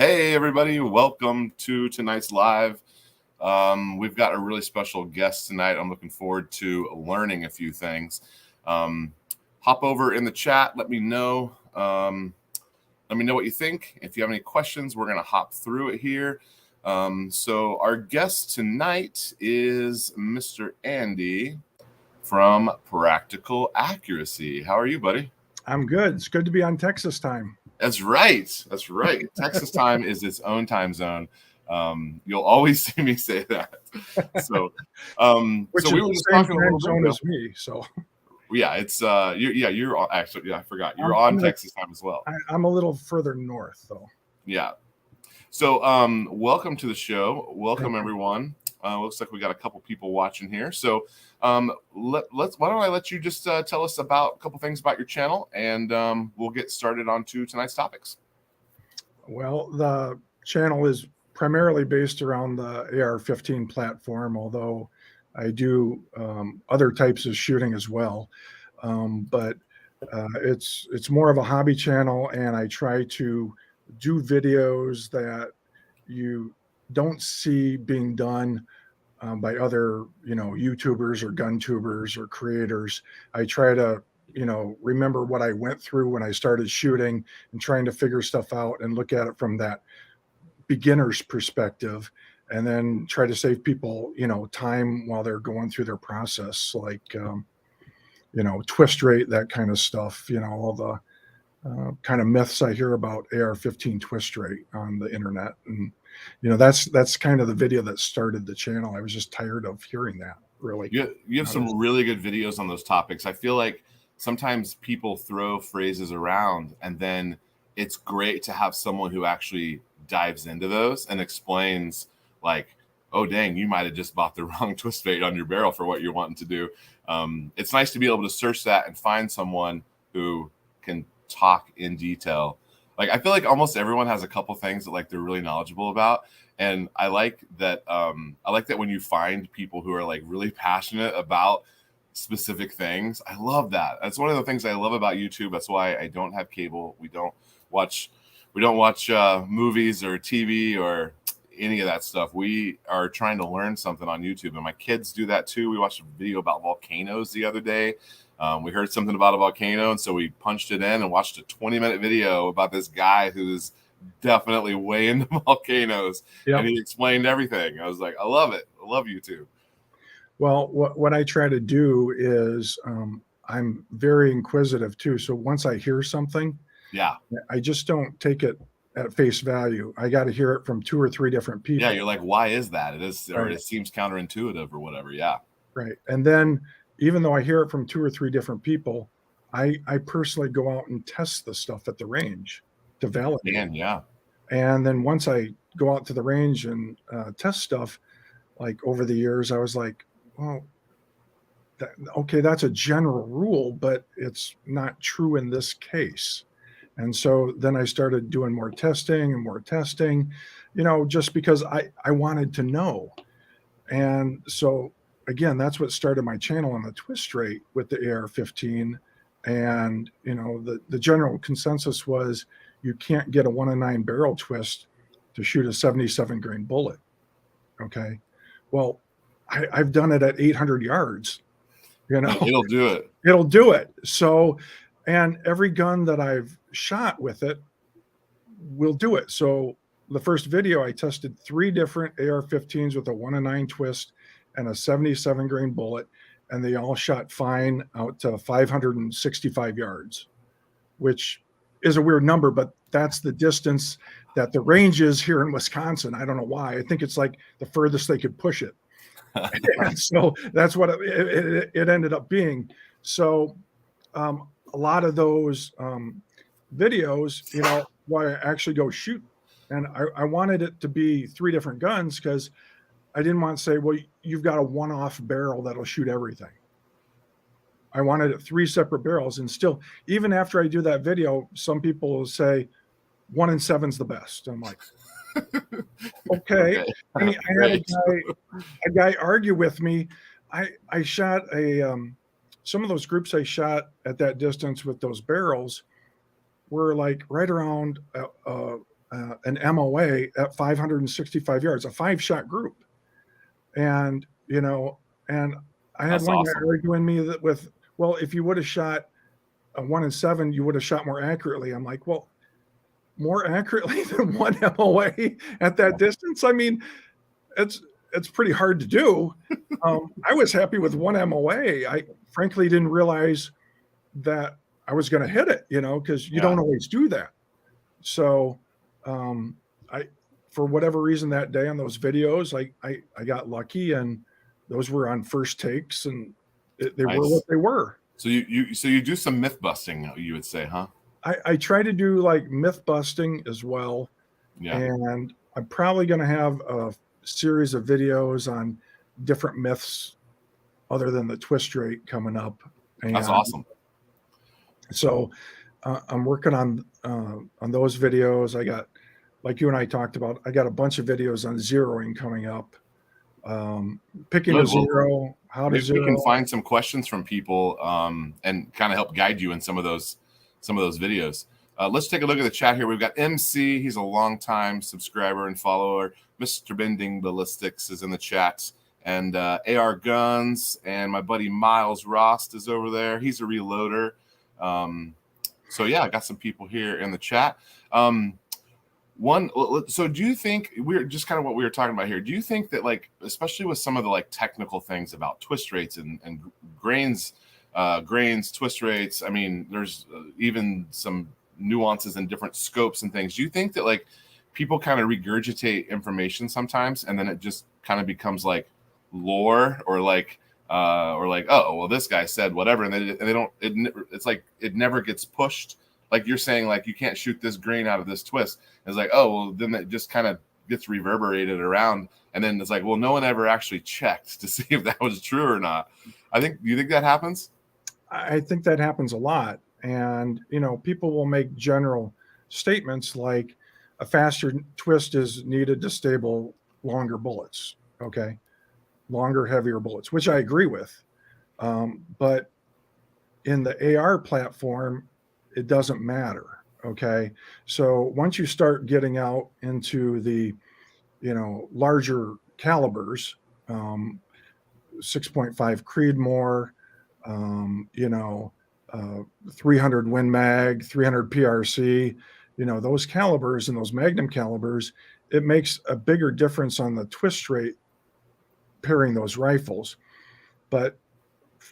Hey, everybody. Welcome to tonight's live. We've got a really special guest tonight. I'm looking forward to learning a few things. Hop over in the chat. Let me know. Let me know what you think. If you have any questions, we're going to hop through it here. So our guest tonight is Mr. Andy from Practical Accuracy. How are you, buddy? I'm good. It's good to be on Texas time. That's right. Texas time is its own time zone. You'll always see me say that. So, Which so we is were just the same talking a little time bit zone ago. as me. So Yeah, it's you're on, actually, yeah, I forgot. You're on Texas time as well. I'm a little further north though. Yeah. So, welcome to the show. Welcome everyone. Looks like we got a couple people watching here. So, why don't I let you just tell us about a couple things about your channel, and we'll get started on to tonight's topics. Well, the channel is primarily based around the AR15 platform, although I do other types of shooting as well. But it's more of a hobby channel, and I try to do videos that you don't see being done by other, YouTubers or gun tubers or creators. I try to, remember what I went through when I started shooting and trying to figure stuff out and look at it from that beginner's perspective, and then try to save people, time while they're going through their process, like, twist rate, that kind of stuff, all the kind of myths I hear about AR15 twist rate on the internet. And that's kind of the video that started the channel. I was just tired of hearing that. Really, you have some really good videos on those topics. I feel like sometimes people throw phrases around, and then it's great to have someone who actually dives into those and explains, like, oh dang, you might have just bought the wrong twist rate on your barrel for what you're wanting to do. It's nice to be able to search that and find someone who can talk in detail. Like, I feel like almost everyone has a couple things that, like, they're really knowledgeable about, and I like that. I like that when you find people who are, like, really passionate about specific things. I love that. That's one of the things I love about YouTube. That's why I don't have cable. We don't watch movies or TV or any of that stuff. We are trying to learn something on YouTube, and my kids do that too. We watched a video about volcanoes the other day. We heard something about a volcano, and so we punched it in and watched a 20-minute video about this guy who's definitely way into volcanoes. Yep. And he explained everything. I was like, I love it. I love YouTube. Well, what I try to do is I'm very inquisitive too. So once I hear something, I just don't take it at face value. I got to hear it from 2 or 3 different people. Yeah, you're like, why is that? It is, or it seems counterintuitive or whatever. Yeah. Right. And then even though I hear it from 2 or 3 different people, I personally go out and test the stuff at the range to validate. And then once I go out to the range and test stuff, like over the years, I was like, well, okay, that's a general rule, but it's not true in this case. And so then I started doing more testing, just because I wanted to know. And so again, that's what started my channel on the twist rate with the AR15. And, the general consensus was you can't get a 1-in-9 barrel twist to shoot a 77 grain bullet. Okay. Well, I've done it at 800 yards, it'll do it. It'll do it. So, and every gun that I've shot with it will do it. So the first video, I tested 3 different AR-15s with a 1-in-9 twist and a 77 grain bullet, and they all shot fine out to 565 yards, which is a weird number, but that's the distance that the range is here in Wisconsin. I don't know why. I think it's like the furthest they could push it. And so that's what it ended up being. So a lot of those videos, why I actually go shoot. And I wanted it to be 3 different guns because I didn't want to say, well, you've got a one-off barrel that'll shoot everything. I wanted it 3 separate barrels. And still, even after I do that video, some people will say 1-in-7's the best. I'm like, okay. I mean, I had a guy argue with me. I shot some of those groups I shot at that distance with those barrels were like right around an MOA at 565 yards, a 5-shot group. And, and I had That's one guy awesome. arguing me that well, if you would have shot a 1 and 7, you would have shot more accurately. I'm like, well, more accurately than one MOA at that distance? I mean, it's pretty hard to do. I was happy with one MOA. I frankly didn't realize that I was going to hit it, because you don't always do that. So I, for whatever reason that day on those videos, I got lucky, and those were on first takes, and they were what they were. So you do some myth busting, you would say, huh? I try to do like myth busting as well. Yeah. And I'm probably going to have a series of videos on different myths other than the twist rate coming up. And that's awesome. So I'm working on those videos. I got, like you and I talked about, I got a bunch of videos on zeroing coming up. Picking a zero, how to zero. We can find some questions from people and kind of help guide you in some of those videos. Let's take a look at the chat here. We've got MC. He's a longtime subscriber and follower. Mr. Bending Ballistics is in the chat. And AR Guns. And my buddy Miles Rost is over there. He's a reloader. So, yeah, I got some people here in the chat. So do you think, we're just kind of what we were talking about here, do you think that, like, especially with some of the like technical things about twist rates and grains, twist rates, I mean, there's even some nuances and different scopes and things. Do you think that like people kind of regurgitate information sometimes and then it just kind of becomes like lore or like oh well, this guy said whatever, and they don't, it's like it never gets pushed? Like you're saying, like you can't shoot this grain out of this twist. It's like, oh well, then it just kind of gets reverberated around, and then it's like, well, no one ever actually checked to see if that was true or not. Do you think that happens? I think that happens a lot. And, people will make general statements like a faster twist is needed to stable longer bullets. Okay. Longer, heavier bullets, which I agree with. But in the AR platform, it doesn't matter. Okay. So once you start getting out into the, larger calibers, 6.5 Creedmoor, 300 Win Mag, 300 PRC, those calibers and those Magnum calibers, it makes a bigger difference on the twist rate pairing those rifles. But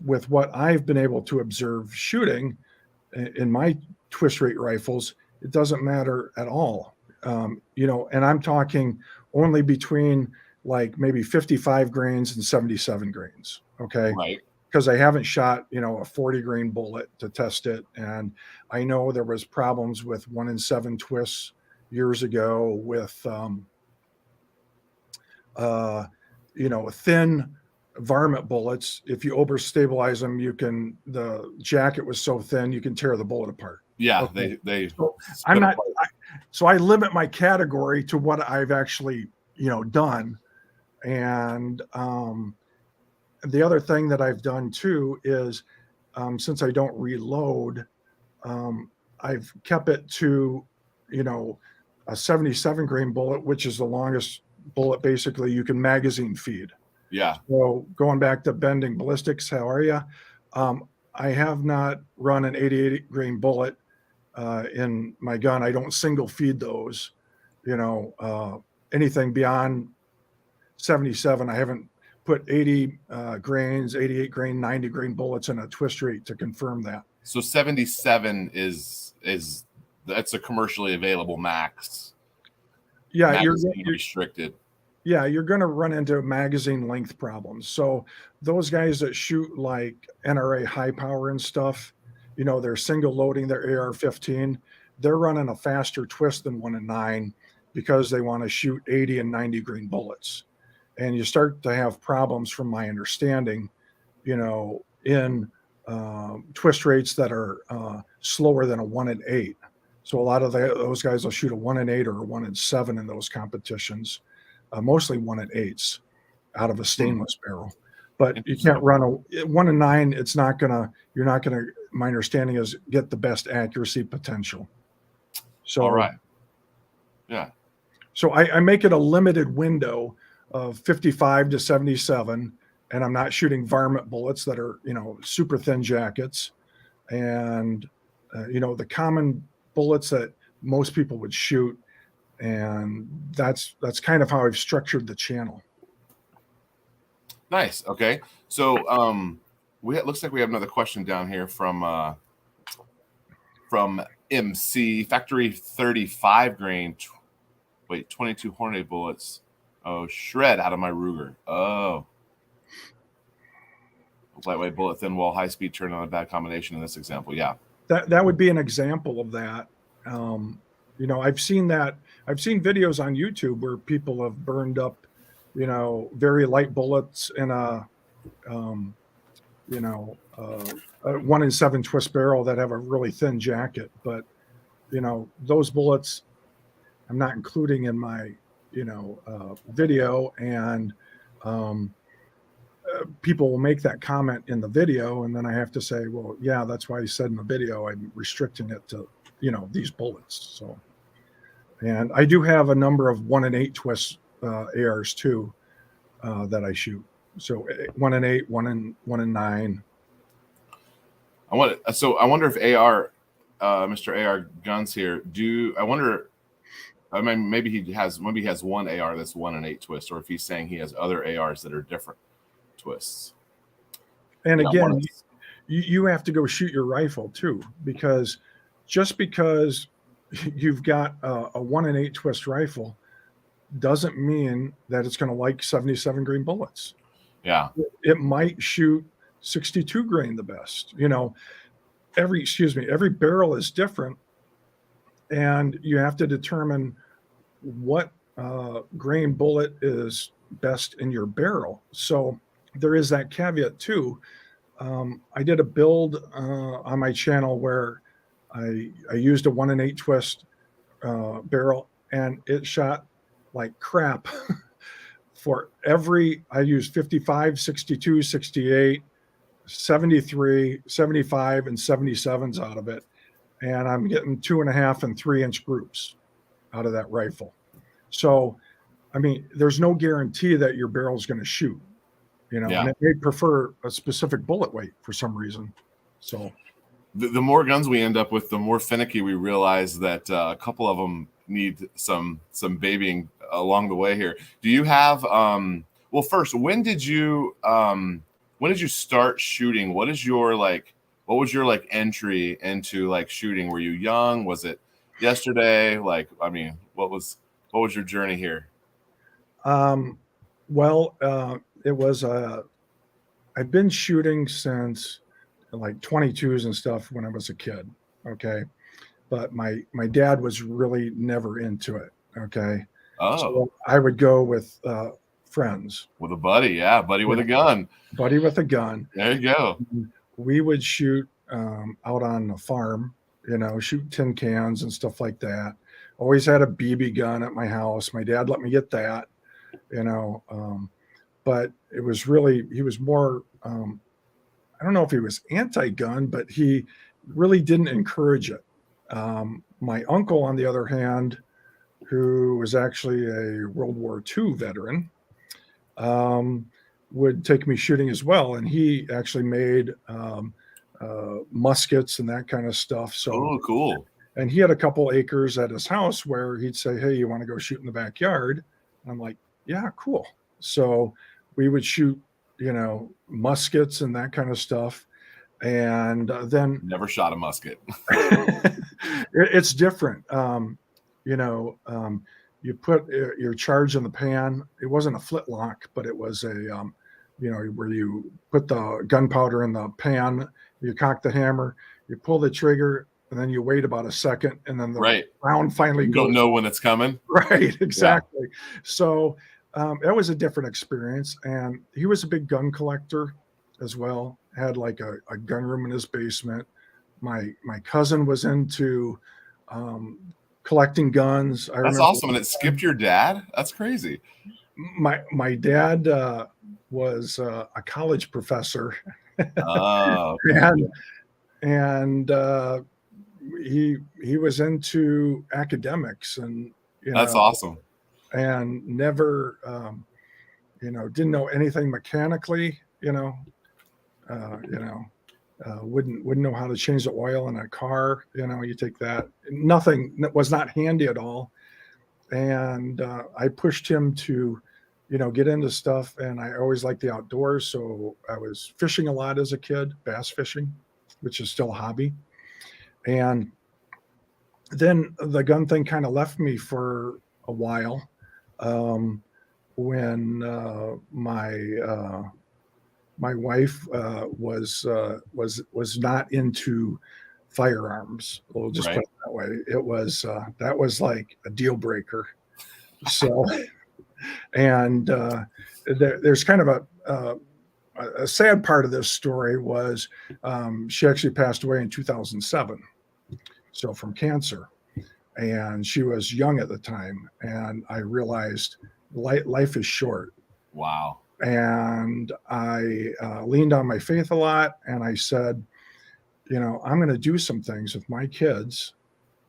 with what I've been able to observe shooting in my twist rate rifles, it doesn't matter at all. And I'm talking only between like maybe 55 grains and 77 grains. Okay. Right. Because I haven't shot, a 40 grain bullet to test it. And I know there was problems with 1 and 7 twists years ago with, thin varmint bullets. If you overstabilize them, the jacket was so thin, you can tear the bullet apart. Yeah. Okay. So I limit my category to what I've actually, done. And, the other thing that I've done too is, since I don't reload, I've kept it to, a 77 grain bullet, which is the longest bullet basically you can magazine feed. Yeah. So going back to Bending Ballistics, how are you? I have not run an 88 grain bullet in my gun. I don't single feed those, anything beyond 77. I haven't put 80 grains, 88 grain, 90 grain bullets in a twist rate to confirm that. So 77 is that's a commercially available max. Yeah, you're restricted. Yeah, you're going to run into magazine length problems. So those guys that shoot like NRA high power and stuff, they're single loading their AR15. They're running a faster twist than 1 and 9 because they want to shoot 80 and 90 grain bullets. And you start to have problems, from my understanding, in twist rates that are slower than a 1 and 8. So a lot of those guys will shoot a 1 and 8 or a 1 and 7 in those competitions, mostly 1 and 8s out of a stainless barrel. But you can't run a 1 and 9. You're not gonna. My understanding is get the best accuracy potential. So all right. Yeah. So I make it a limited window of 55 to 77, and I'm not shooting varmint bullets that are, super thin jackets, and the common bullets that most people would shoot, and that's kind of how I've structured the channel. Nice. Okay. So looks like we have another question down here from MC Factory 35 grain. 22 Hornady bullets. Oh, shred out of my Ruger. Oh. Lightweight bullet, thin wall, high speed turn on a bad combination in this example. Yeah. That would be an example of that. I've seen that. I've seen videos on YouTube where people have burned up, very light bullets in a 1-in-7 twist barrel that have a really thin jacket. But, those bullets I'm not including in my, video. And people will make that comment in the video. And then I have to say, well, yeah, that's why I said in the video, I'm restricting it to, these bullets. So, and I do have a number of 1-in-8 twist ARs too that I shoot. So 1-in-8, 1-in-9. I wonder if Mr. AR Guns here. I mean, maybe he has one AR that's 1-in-8 twist, or if he's saying he has other ARs that are different twists. And again, you have to go shoot your rifle too, because just because you've got a 1-in-8 twist rifle doesn't mean that it's going to like 77 grain bullets. Yeah. It might shoot 62 grain the best. Every barrel is different, and you have to determine what grain bullet is best in your barrel. So there is that caveat too. I did a build on my channel where I used a 1-in-8 twist barrel, and it shot like crap I used 55, 62, 68, 73, 75, and 77s out of it. And I'm getting 2.5 and 3-inch groups out of that rifle. So, I mean, there's no guarantee that your barrel is going to shoot, and it may prefer a specific bullet weight for some reason. So the more guns we end up with, the more finicky we realize that a couple of them need some babying along the way here. Do you have well, first, when did you start shooting? What was your entry into shooting? Were you young? Was it yesterday? What was your journey here? Well, it was I've been shooting since 22s and stuff when I was a kid. Okay. But my dad was really never into it. Okay. Oh. So I would go with friends. With a buddy. Yeah. Buddy with a gun. Buddy with a gun. There you go. We would shoot out on the farm, shoot tin cans and stuff like that. Always had a BB gun at my house. My dad let me get that, but it was really, he was more, I don't know if he was anti-gun, but he really didn't encourage it. My uncle, on the other hand, who was actually a World War II veteran, would take me shooting as well. And he actually made muskets and that kind of stuff. So, oh, cool. And he had a couple acres at his house where he'd say, hey, you want to go shoot in the backyard? And I'm like, yeah, cool. So we would shoot, muskets and that kind of stuff. And then never shot a musket. It's different. You put your charge in the pan. It wasn't a flintlock, but it was a, where you put the gunpowder in the pan, you cock the hammer, you pull the trigger, and then you wait about a second, and then the round finally goes. You don't know when it's coming. Right, exactly. Yeah. So it was a different experience. And he was a big gun collector as well, had like a gun room in his basement. My cousin was into collecting guns. That's awesome. And it skipped your dad? That's crazy. My dad was a college professor. Oh, okay. and he was into academics, and you That's know, awesome. and never, didn't know anything mechanically, wouldn't know how to change the oil in a car. You take that, nothing that was not handy at all. And I pushed him to, get into stuff. And I always liked the outdoors. So I was fishing a lot as a kid, bass fishing, which is still a hobby. And then the gun thing kind of left me for a while. When my wife was not into firearms. We'll just put Right. it that way. It was that was like a deal breaker. So, and there's kind of a sad part of this story was she actually passed away in 2007. So from cancer, and she was young at the time, and I realized life is short. Wow. And I leaned on my faith a lot, and I said, I'm going to do some things with my kids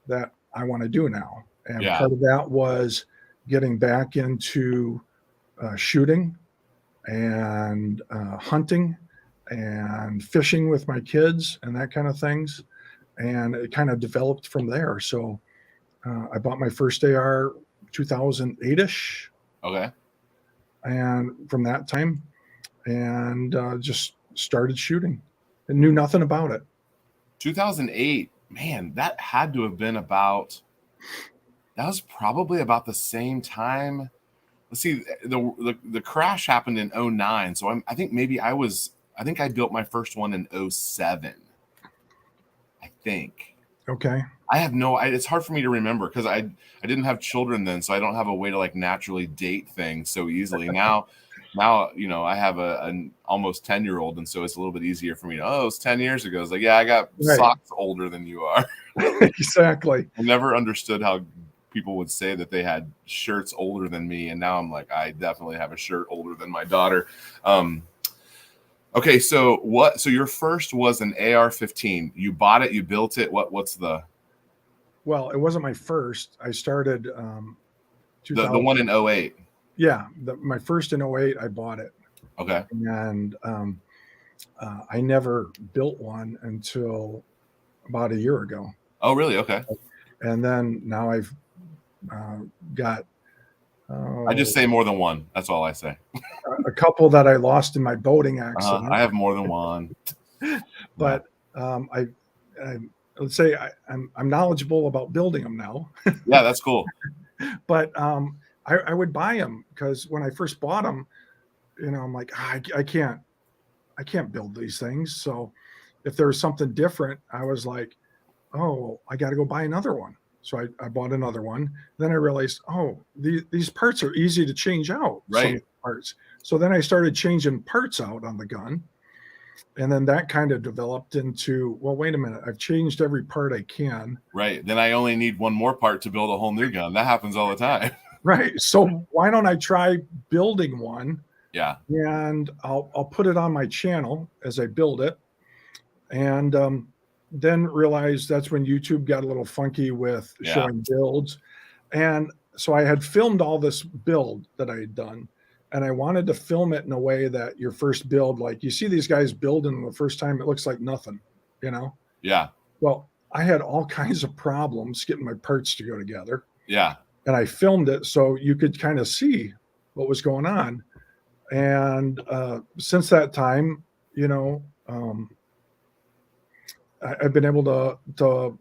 that I want to do now. And Yeah. part of that was getting back into shooting and hunting and fishing with my kids and that kind of things. And it kind of developed from there. So I bought my first AR 2008-ish. Okay. And from that time, and just started shooting and knew nothing about it. 2008, man, that had to have been that was probably about the same time. Let's see, the crash happened in 09. So I think I built my first one in 07. I think. Okay. I have it's hard for me to remember because I didn't have children then, so I don't have a way to like naturally date things so easily. Now, I have an almost 10-year-old, and so it's a little bit easier for me to, it's 10 years ago. It's like, yeah, I got socks older than you are. Exactly. I never understood how people would say that they had shirts older than me, and now I'm like, I definitely have a shirt older than my daughter. Okay, so your first was an AR-15. You bought it, you built it. What's the Well, it wasn't my first. I started the one in 08? Yeah, my first in 08, I bought it. Okay. And I never built one until about a year ago. Oh, really? Okay. And then now I've got I just say more than one. That's all I say. a couple that I lost in my boating accident. I have more than one. But I let's say I'm knowledgeable about building them now. Yeah, that's cool. But I would buy them because when I first bought them, I'm like, I can't build these things. So if there was something different, I was like, oh, I got to go buy another one. So I bought another one. Then I realized, these parts are easy to change out. Right. Some parts. So then I started changing parts out on the gun. And then that kind of developed into, well, wait a minute, I've changed every part I can. Right. Then I only need one more part to build a whole new gun. That happens all the time. Right. So why don't I try building one? Yeah. And I'll put it on my channel as I build it. And then realized that's when YouTube got a little funky with showing builds. And so I had filmed all this build that I had done. And I wanted to film it in a way that your first build, like you see these guys building the first time, it looks like nothing, Yeah. Well, I had all kinds of problems getting my parts to go together. Yeah. And I filmed it so you could kind of see what was going on. And since that time, I've been able to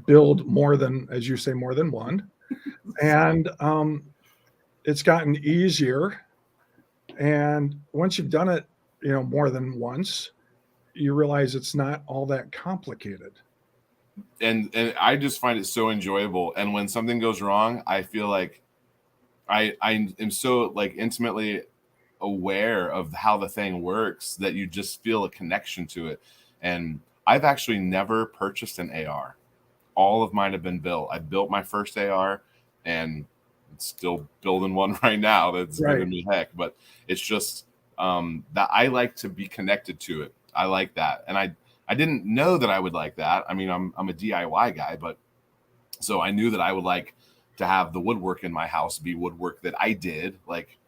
build more than, as you say, more than one. And it's gotten easier. And once you've done it, more than once, you realize it's not all that complicated. And I just find it so enjoyable. And when something goes wrong, I feel like I am so like intimately aware of how the thing works that you just feel a connection to it. And I've actually never purchased an AR. All of mine have been built. I built my first AR and still building one right now that's giving me heck. But it's just that I like to be connected to it. I like that. And I didn't know that I would like that. I mean, I'm a DIY guy, but So I knew that I would like to have the woodwork in my house be woodwork that I did. Like,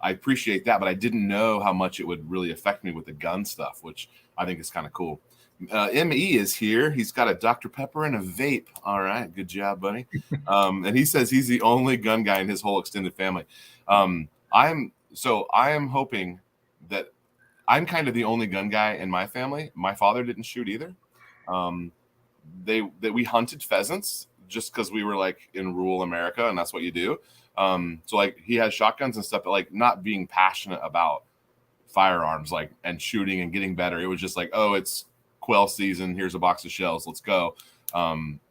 I appreciate that, but I didn't know how much it would really affect me with the gun stuff, which I think is kind of cool. ME is here. He's got a Dr. Pepper and a vape. All right. Good job, buddy. And he says he's the only gun guy in his whole extended family. I am hoping that I'm kind of the only gun guy in my family. My father didn't shoot either. We hunted pheasants just because we were like in rural America and that's what you do. So like he has shotguns and stuff, but like not being passionate about firearms, like, and shooting and getting better. It was just like, oh, it's quail season. Here's a box of shells. Let's go.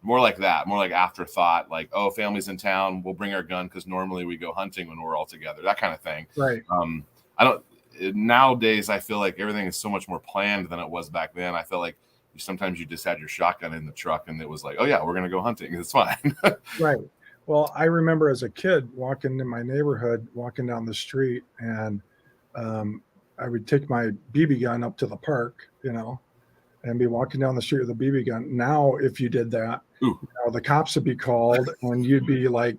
More like that, more like afterthought, like, oh, family's in town. We'll bring our gun because normally we go hunting when we're all together, that kind of thing. Right. Nowadays, I feel like everything is so much more planned than it was back then. I feel like sometimes you just had your shotgun in the truck and it was like, oh yeah, we're going to go hunting. It's fine. Right. Well, I remember as a kid walking in my neighborhood, walking down the street, and I would take my BB gun up to the park, and be walking down the street with a BB gun. Now, if you did that, the cops would be called and you'd be like,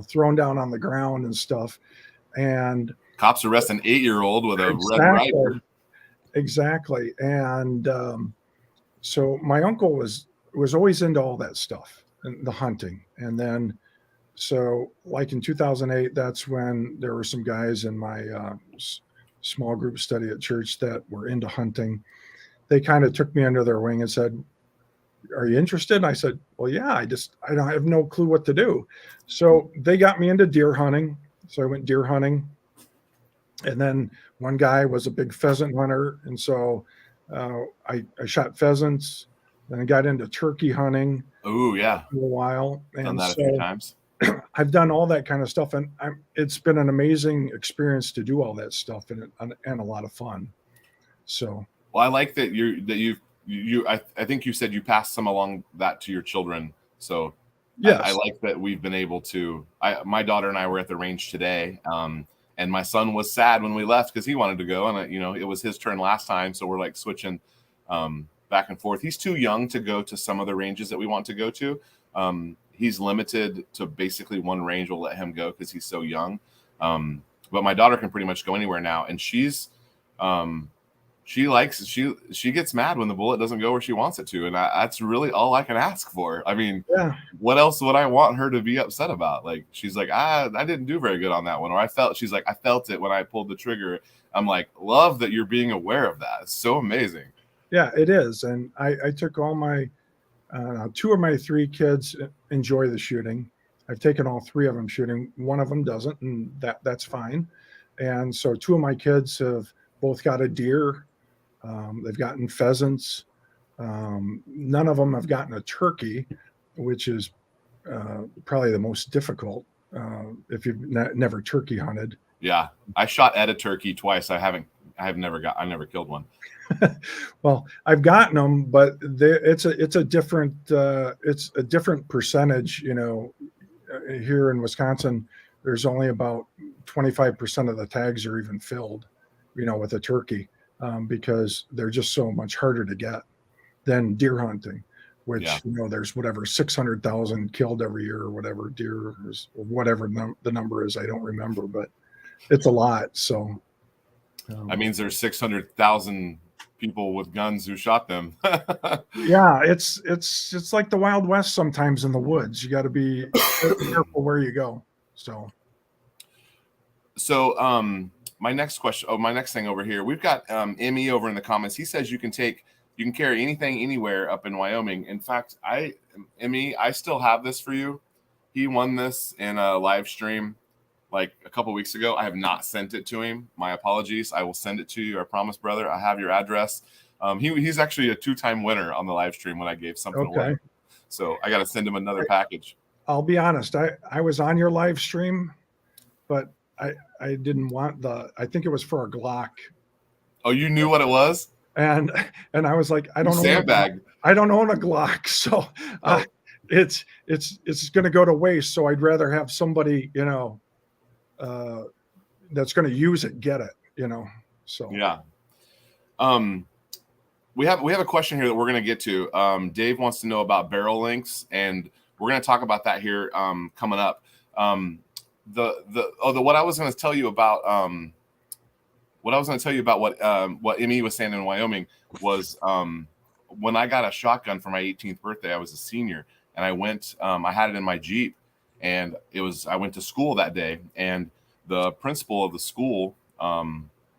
thrown down on the ground and stuff. And cops arrest an 8-year-old with a red rifle. Exactly. And so my uncle was always into all that stuff, and the hunting. And then, so like in 2008, that's when there were some guys in my small group study at church that were into hunting. They kind of took me under their wing and said, are you interested? And I said, well, yeah, I don't have no clue what to do. So they got me into deer hunting. So I went deer hunting. And then one guy was a big pheasant hunter. And so I shot pheasants. Then I got into turkey hunting. Oh, yeah. For a while. And done that a few times. I've done all that kind of stuff. And it's been an amazing experience to do all that stuff and a lot of fun. So. Well, I like that I think you said you passed some along that to your children. So yes. I like that we've been able to, my daughter and I were at the range today. And my son was sad when we left because he wanted to go, and it was his turn last time. So we're like switching back and forth. He's too young to go to some of the ranges that we want to go to. He's limited to basically one range. We'll let him go because he's so young. But my daughter can pretty much go anywhere now. And she gets mad when the bullet doesn't go where she wants it to. And that's really all I can ask for. I mean, yeah. What else would I want her to be upset about? Like, she's like, I didn't do very good on that one. Or she's like, I felt it when I pulled the trigger. I'm like, love that you're being aware of that. It's so amazing. Yeah, it is. And I took all my, 2 of my 3 kids enjoy the shooting. I've taken all 3 of them shooting. One of them doesn't, and that's fine. And so 2 of my kids have both got a deer. They've gotten pheasants. None of them have gotten a turkey, which is probably the most difficult if you've never turkey hunted. Yeah, I shot at a turkey twice. I never killed one. Well, I've gotten them, but it's a different percentage. Here in Wisconsin, there's only about 25% of the tags are even filled, with a turkey. Because they're just so much harder to get than deer hunting, which, there's whatever 600,000 killed every year or whatever deer is, or whatever the number is. I don't remember, but it's a lot. So that means there's 600,000 people with guns who shot them. Yeah, it's like the Wild West sometimes in the woods. You got to be careful where you go. So my next thing over here, we've got Emmy over in the comments. He says you can carry anything anywhere up in Wyoming. In fact, Emmy, I still have this for you. He won this in a live stream like a couple weeks ago. I have not sent it to him. My apologies. I will send it to you. I promise, brother. I have your address. He's actually a 2-time winner on the live stream when I gave something away. So I got to send him another package. I'll be honest. I was on your live stream, but I didn't want I think it was for a Glock. Oh, you knew what it was? And I was like, I don't own a Glock. So it's going to go to waste. So I'd rather have somebody, that's going to use it, get it, so. Yeah. We have a question here that we're going to get to. Dave wants to know about barrel lengths and we're going to talk about that here coming up. What I was going to tell you about what Emmy was saying in Wyoming was when I got a shotgun for my 18th birthday. I was a senior, and I went. I had it in my Jeep, and I went to school that day, and the principal of the school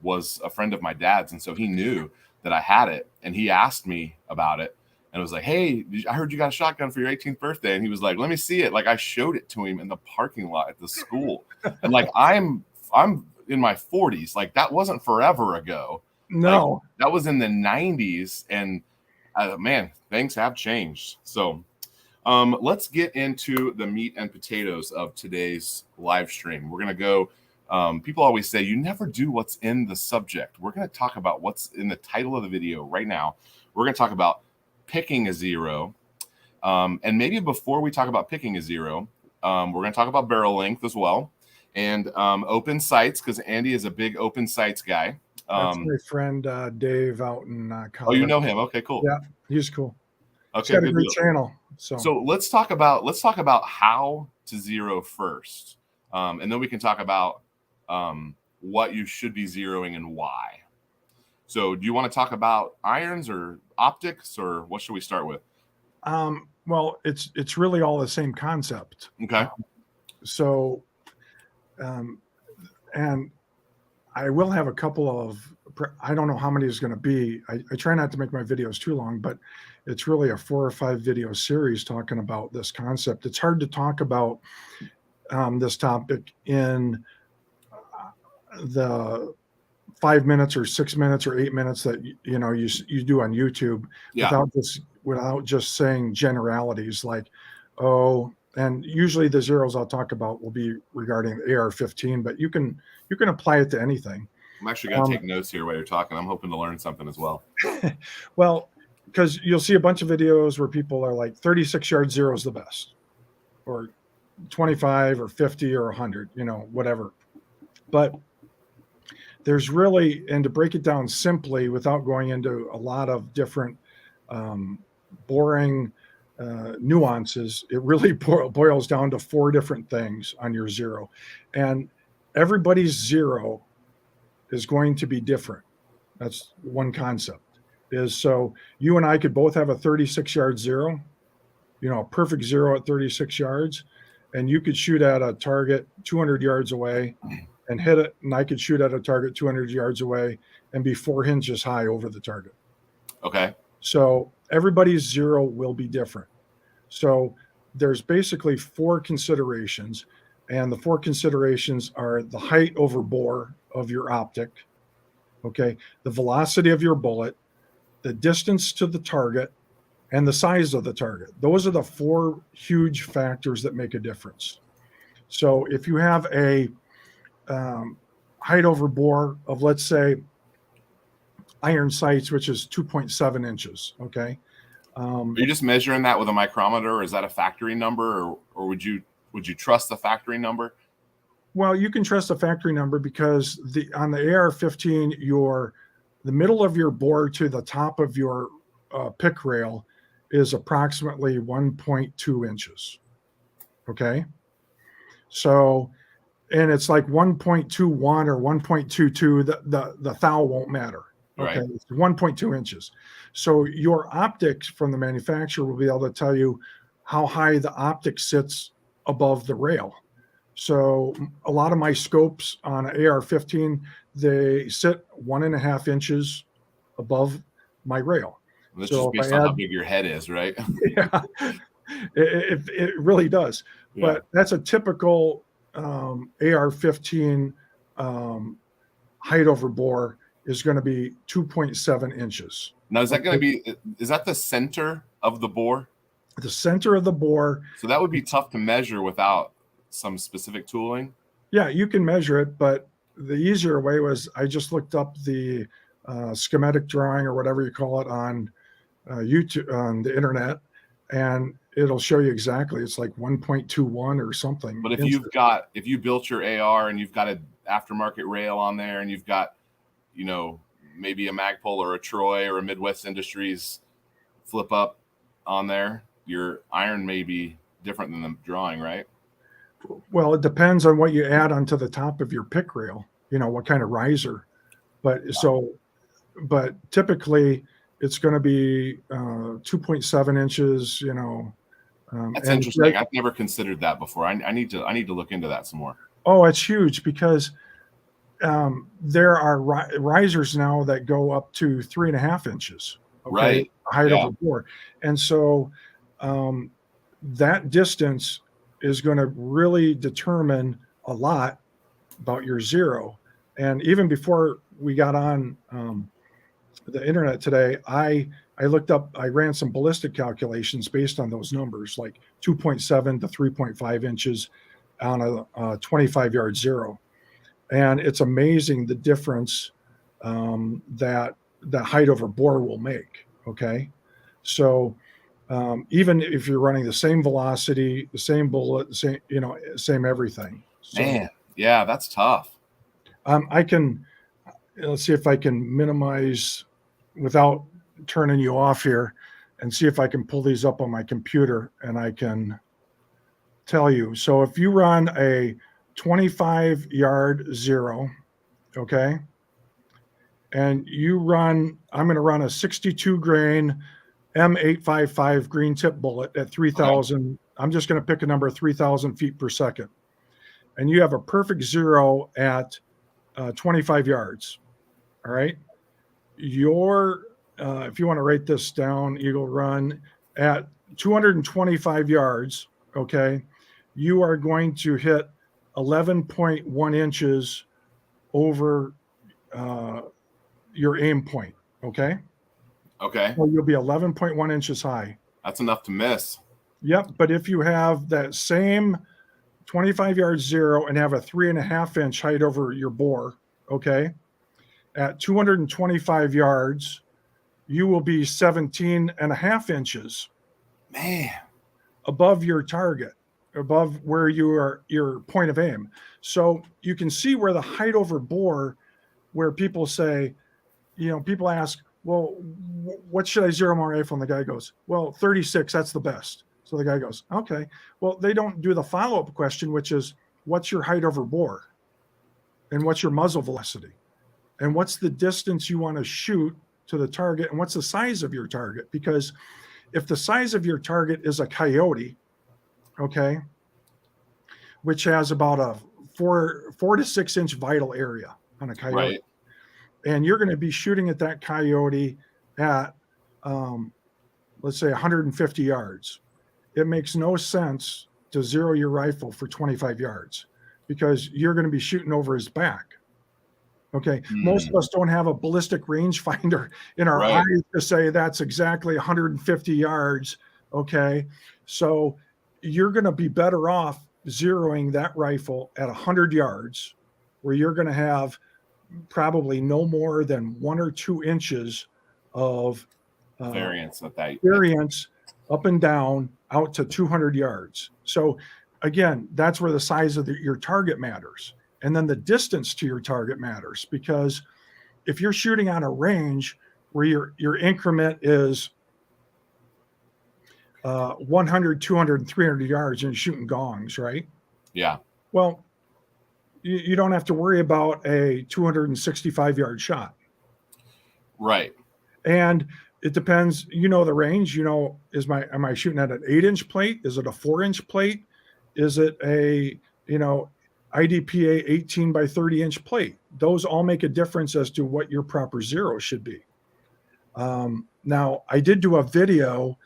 was a friend of my dad's, and so he knew that I had it, and he asked me about it, and was like, "Hey, I heard you got a shotgun for your 18th birthday," and he was like, "Let me see it." Like I showed it to him in the parking lot at the school, and like I'm in my 40s, like that wasn't forever ago. No, like, that was in the 90s, and man, things have changed. So let's get into the meat and potatoes of today's live stream. We're going to go. People always say you never do what's in the subject. We're going to talk about what's in the title of the video right now. We're going to talk about picking a zero. And maybe before we talk about picking a zero, we're going to talk about barrel length as well, and open sights, because Andy is a big open sights guy. That's my friend Dave out in Colorado. Oh, you know him? Okay, cool. Yeah, he's cool. Okay, he's got a great channel. So let's talk about how to zero first, and then we can talk about what you should be zeroing and why. So, do you want to talk about irons or optics, or what should we start with? Well, it's really all the same concept. Okay. And I will have a couple of, I don't know how many is going to be. I try not to make my videos too long, but it's really a 4 or 5 video series talking about this concept. It's hard to talk about this topic in the 5 minutes or 6 minutes or 8 minutes that you do on YouTube, without just saying generalities like, and usually the zeros I'll talk about will be regarding the AR15, but you can apply it to anything. I'm actually going to take notes here while you're talking. I'm hoping to learn something as well. Well, because you'll see a bunch of videos where people are like 36-yard zero is the best, or 25 or 50 or 100, whatever. But there's really, and to break it down simply without going into a lot of different boring nuances, it really boils down to 4 different things on your zero. And everybody's zero is going to be different. That's one concept. So you and I could both have a 36-yard zero, a perfect zero at 36 yards, and you could shoot at a target 200 yards away and hit it, and I could shoot at a target 200 yards away and be 4 inches high over the target. Okay. So everybody's zero will be different. So there's basically 4 considerations, and the 4 considerations are the height over bore of your optic, okay, the velocity of your bullet, the distance to the target, and the size of the target. Those are the 4 huge factors that make a difference. So if you have a height over bore of, let's say, iron sights, which is 2.7 inches, okay? Are you just measuring that with a micrometer, or is that a factory number, or would you trust the factory number? Well, you can trust the factory number because on the AR15, the middle of your bore to the top of your pick rail is approximately 1.2 inches. Okay. So, and it's like 1.21 or 1.22, the thou won't matter. Okay. Right. It's 1.2 inches. So your optics from the manufacturer will be able to tell you how high the optic sits above the rail. So a lot of my scopes on AR15, they sit 1.5 inches above my rail. That's just based on how big your head is, right? Yeah, it really does. Yeah. But that's a typical AR15 height over bore is going to be 2.7 inches. Now, is that going to be, is that the center of the bore? The center of the bore. So that would be tough to measure without some specific tooling? Yeah, you can measure it, but the easier way was I just looked up the schematic drawing or whatever you call it on YouTube, on the internet, and it'll show you exactly. It's like 1.21 or something. But if you built your AR and you've got an aftermarket rail on there, and you've got, maybe a Magpul or a Troy or a Midwest Industries flip up on there, your iron may be different than the drawing, right? Well, it depends on what you add onto the top of your pick rail, what kind of riser. But typically it's going to be 2.7 inches, That's and interesting. I've never considered that before. I need to look into that some more. oh, it's huge because there are risers now that go up to 3.5 inches. Okay, Right. height over bore, and so that distance is going to really determine a lot about your zero. And even before we got on the internet today, I ran some ballistic calculations based on those numbers, like 2.7 to 3.5 inches on a 25-yard zero. And it's amazing the difference that the height over bore will make. Okay. So even if you're running the same velocity, the same bullet, the same, same everything. So, man, yeah, that's tough. Let's see if I can minimize without turning you off here and see if I can pull these up on my computer and I can tell you. So if you run a 25-yard zero, okay, and I'm going to run a 62 grain M855 green tip bullet at 3,000. Okay. I'm just going to pick a number of 3,000 feet per second. And you have a perfect zero at 25 yards. All right. If you want to write this down, Eagle Run at 225 yards, okay, you are going to hit 11.1 inches over your aim point. Okay. Okay. So you'll be 11.1 inches high. That's enough to miss. Yep. But if you have that same 25-yard zero and have a 3.5 inch height over your bore, okay, at 225 yards, you will be 17.5 inches, man, above your target, above where your point of aim. So you can see where the height over bore, where people say, people ask, well, what should I zero my rifle? And the guy goes, well, 36, that's the best. So the guy goes, okay. Well, they don't do the follow-up question, which is, what's your height over bore? And what's your muzzle velocity? And what's the distance you want to shoot to the target? And what's the size of your target? Because if the size of your target is a coyote, okay, which has about a 4 to 6 inch vital area on a coyote, right, and you're going to be shooting at that coyote at, let's say 150 yards, it makes no sense to zero your rifle for 25 yards because you're going to be shooting over his back. Okay. Most of us don't have a ballistic rangefinder in our eyes to say that's exactly 150 yards. Okay. So you're going to be better off zeroing that rifle at 100 yards, where you're going to have probably no more than 1 or 2 inches of variance up and down out to 200 yards. So again, that's where the size of your target matters. And then the distance to your target matters, because if you're shooting on a range where your increment is 100, 200, and 300 yards and you're shooting gongs, right? Yeah. Well, you don't have to worry about a 265-yard shot. Right. And it depends, the range, am I shooting at an 8-inch plate? Is it a 4-inch plate? Is it a, IDPA 18 by 30 inch plate? Those all make a difference as to what your proper zero should be. Now, I did do a video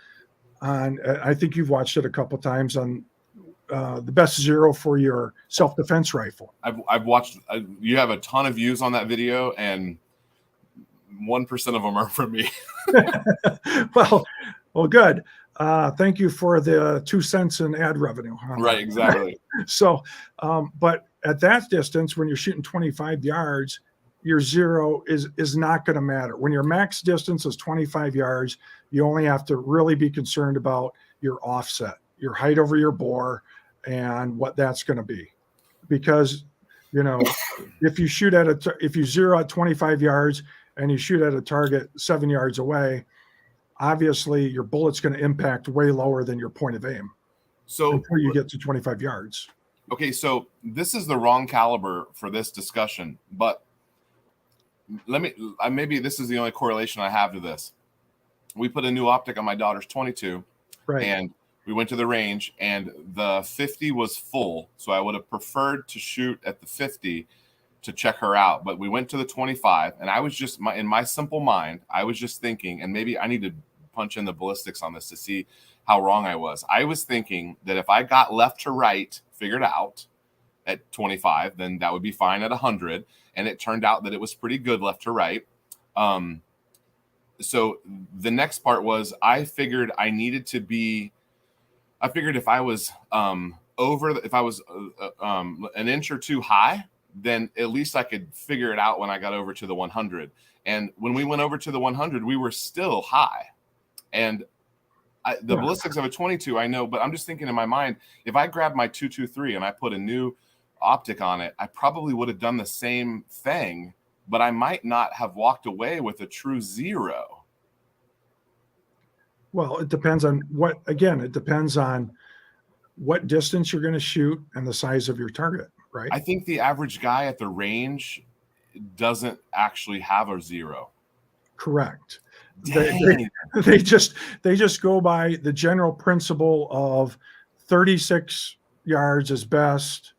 on, I think you've watched it a couple times, on the best zero for your self-defense rifle. I've watched, you have a ton of views on that video, and 1% of them are from me. well, good. Thank you for the 2 cents in ad revenue. Right, exactly. So, but at that distance, when you're shooting 25 yards, your zero is not going to matter. When your max distance is 25 yards, you only have to really be concerned about your offset, your height over your bore, and what that's going to be. Because, if you zero at 25 yards and you shoot at a target 7 yards away, obviously your bullet's going to impact way lower than your point of aim. So until you get to 25 yards. okay, so this is the wrong caliber for this discussion, but maybe this is the only correlation I have to this. We put a new optic on my daughter's 22, Right. and we went to the range, and the 50 was full, so I would have preferred to shoot at the 50 to check her out, but we went to the 25, and I was just in my simple mind, I was just thinking, and maybe I need to punch in the ballistics on this to see how wrong I was. I was thinking that if I got left to right figured out at 25, then that would be fine at 100, and it turned out that it was pretty good left to right. So the next part was I figured I needed to be. I figured if I was if I was an inch or two high, then at least I could figure it out when I got over to the 100. And when we went over to the 100, we were still high. And the ballistics of a 22, I know, but I'm just thinking in my mind, if I grabbed my 223 and I put a new optic on it, I probably would have done the same thing, but I might not have walked away with a true zero. Well, it depends on it depends on what distance you're going to shoot and the size of your target, right? I think the average guy at the range doesn't actually have a zero. Correct. They just go by the general principle of 36 yards is best.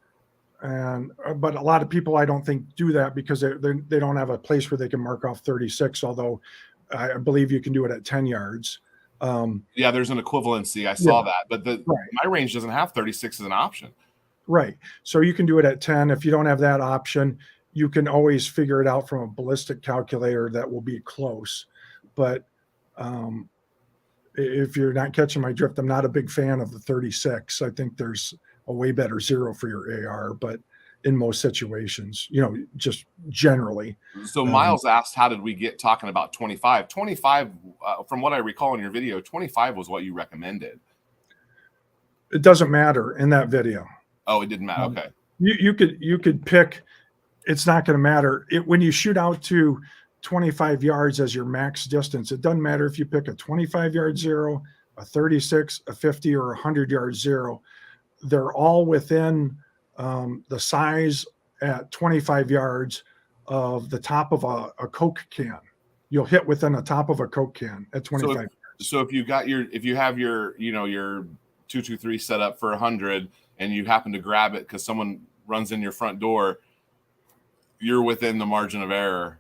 But a lot of people, I don't think, do that because they don't have a place where they can mark off 36, although I believe you can do it at 10 yards. Yeah, there's an equivalency. I saw that, but my range doesn't have 36 as an option. Right. So you can do it at 10. If you don't have that option, you can always figure it out from a ballistic calculator that will be close. But if you're not catching my drift, I'm not a big fan of the 36. I think there's a way better zero for your AR, but in most situations, just generally. So Miles asked, how did we get talking about 25? 25, from what I recall in your video, 25 was what you recommended. It doesn't matter in that video. Oh, it didn't matter. Okay. You could pick. It's not going to matter when you shoot out to 25 yards as your max distance. It doesn't matter if you pick a 25-yard zero, a 36, a 50, or a 100-yard zero. They're all within the size at 25 yards of the top of a Coke can. You'll hit within the top of a Coke can at 25 yards. So if you have your 223 set up for 100 and you happen to grab it because someone runs in your front door, you're within the margin of error.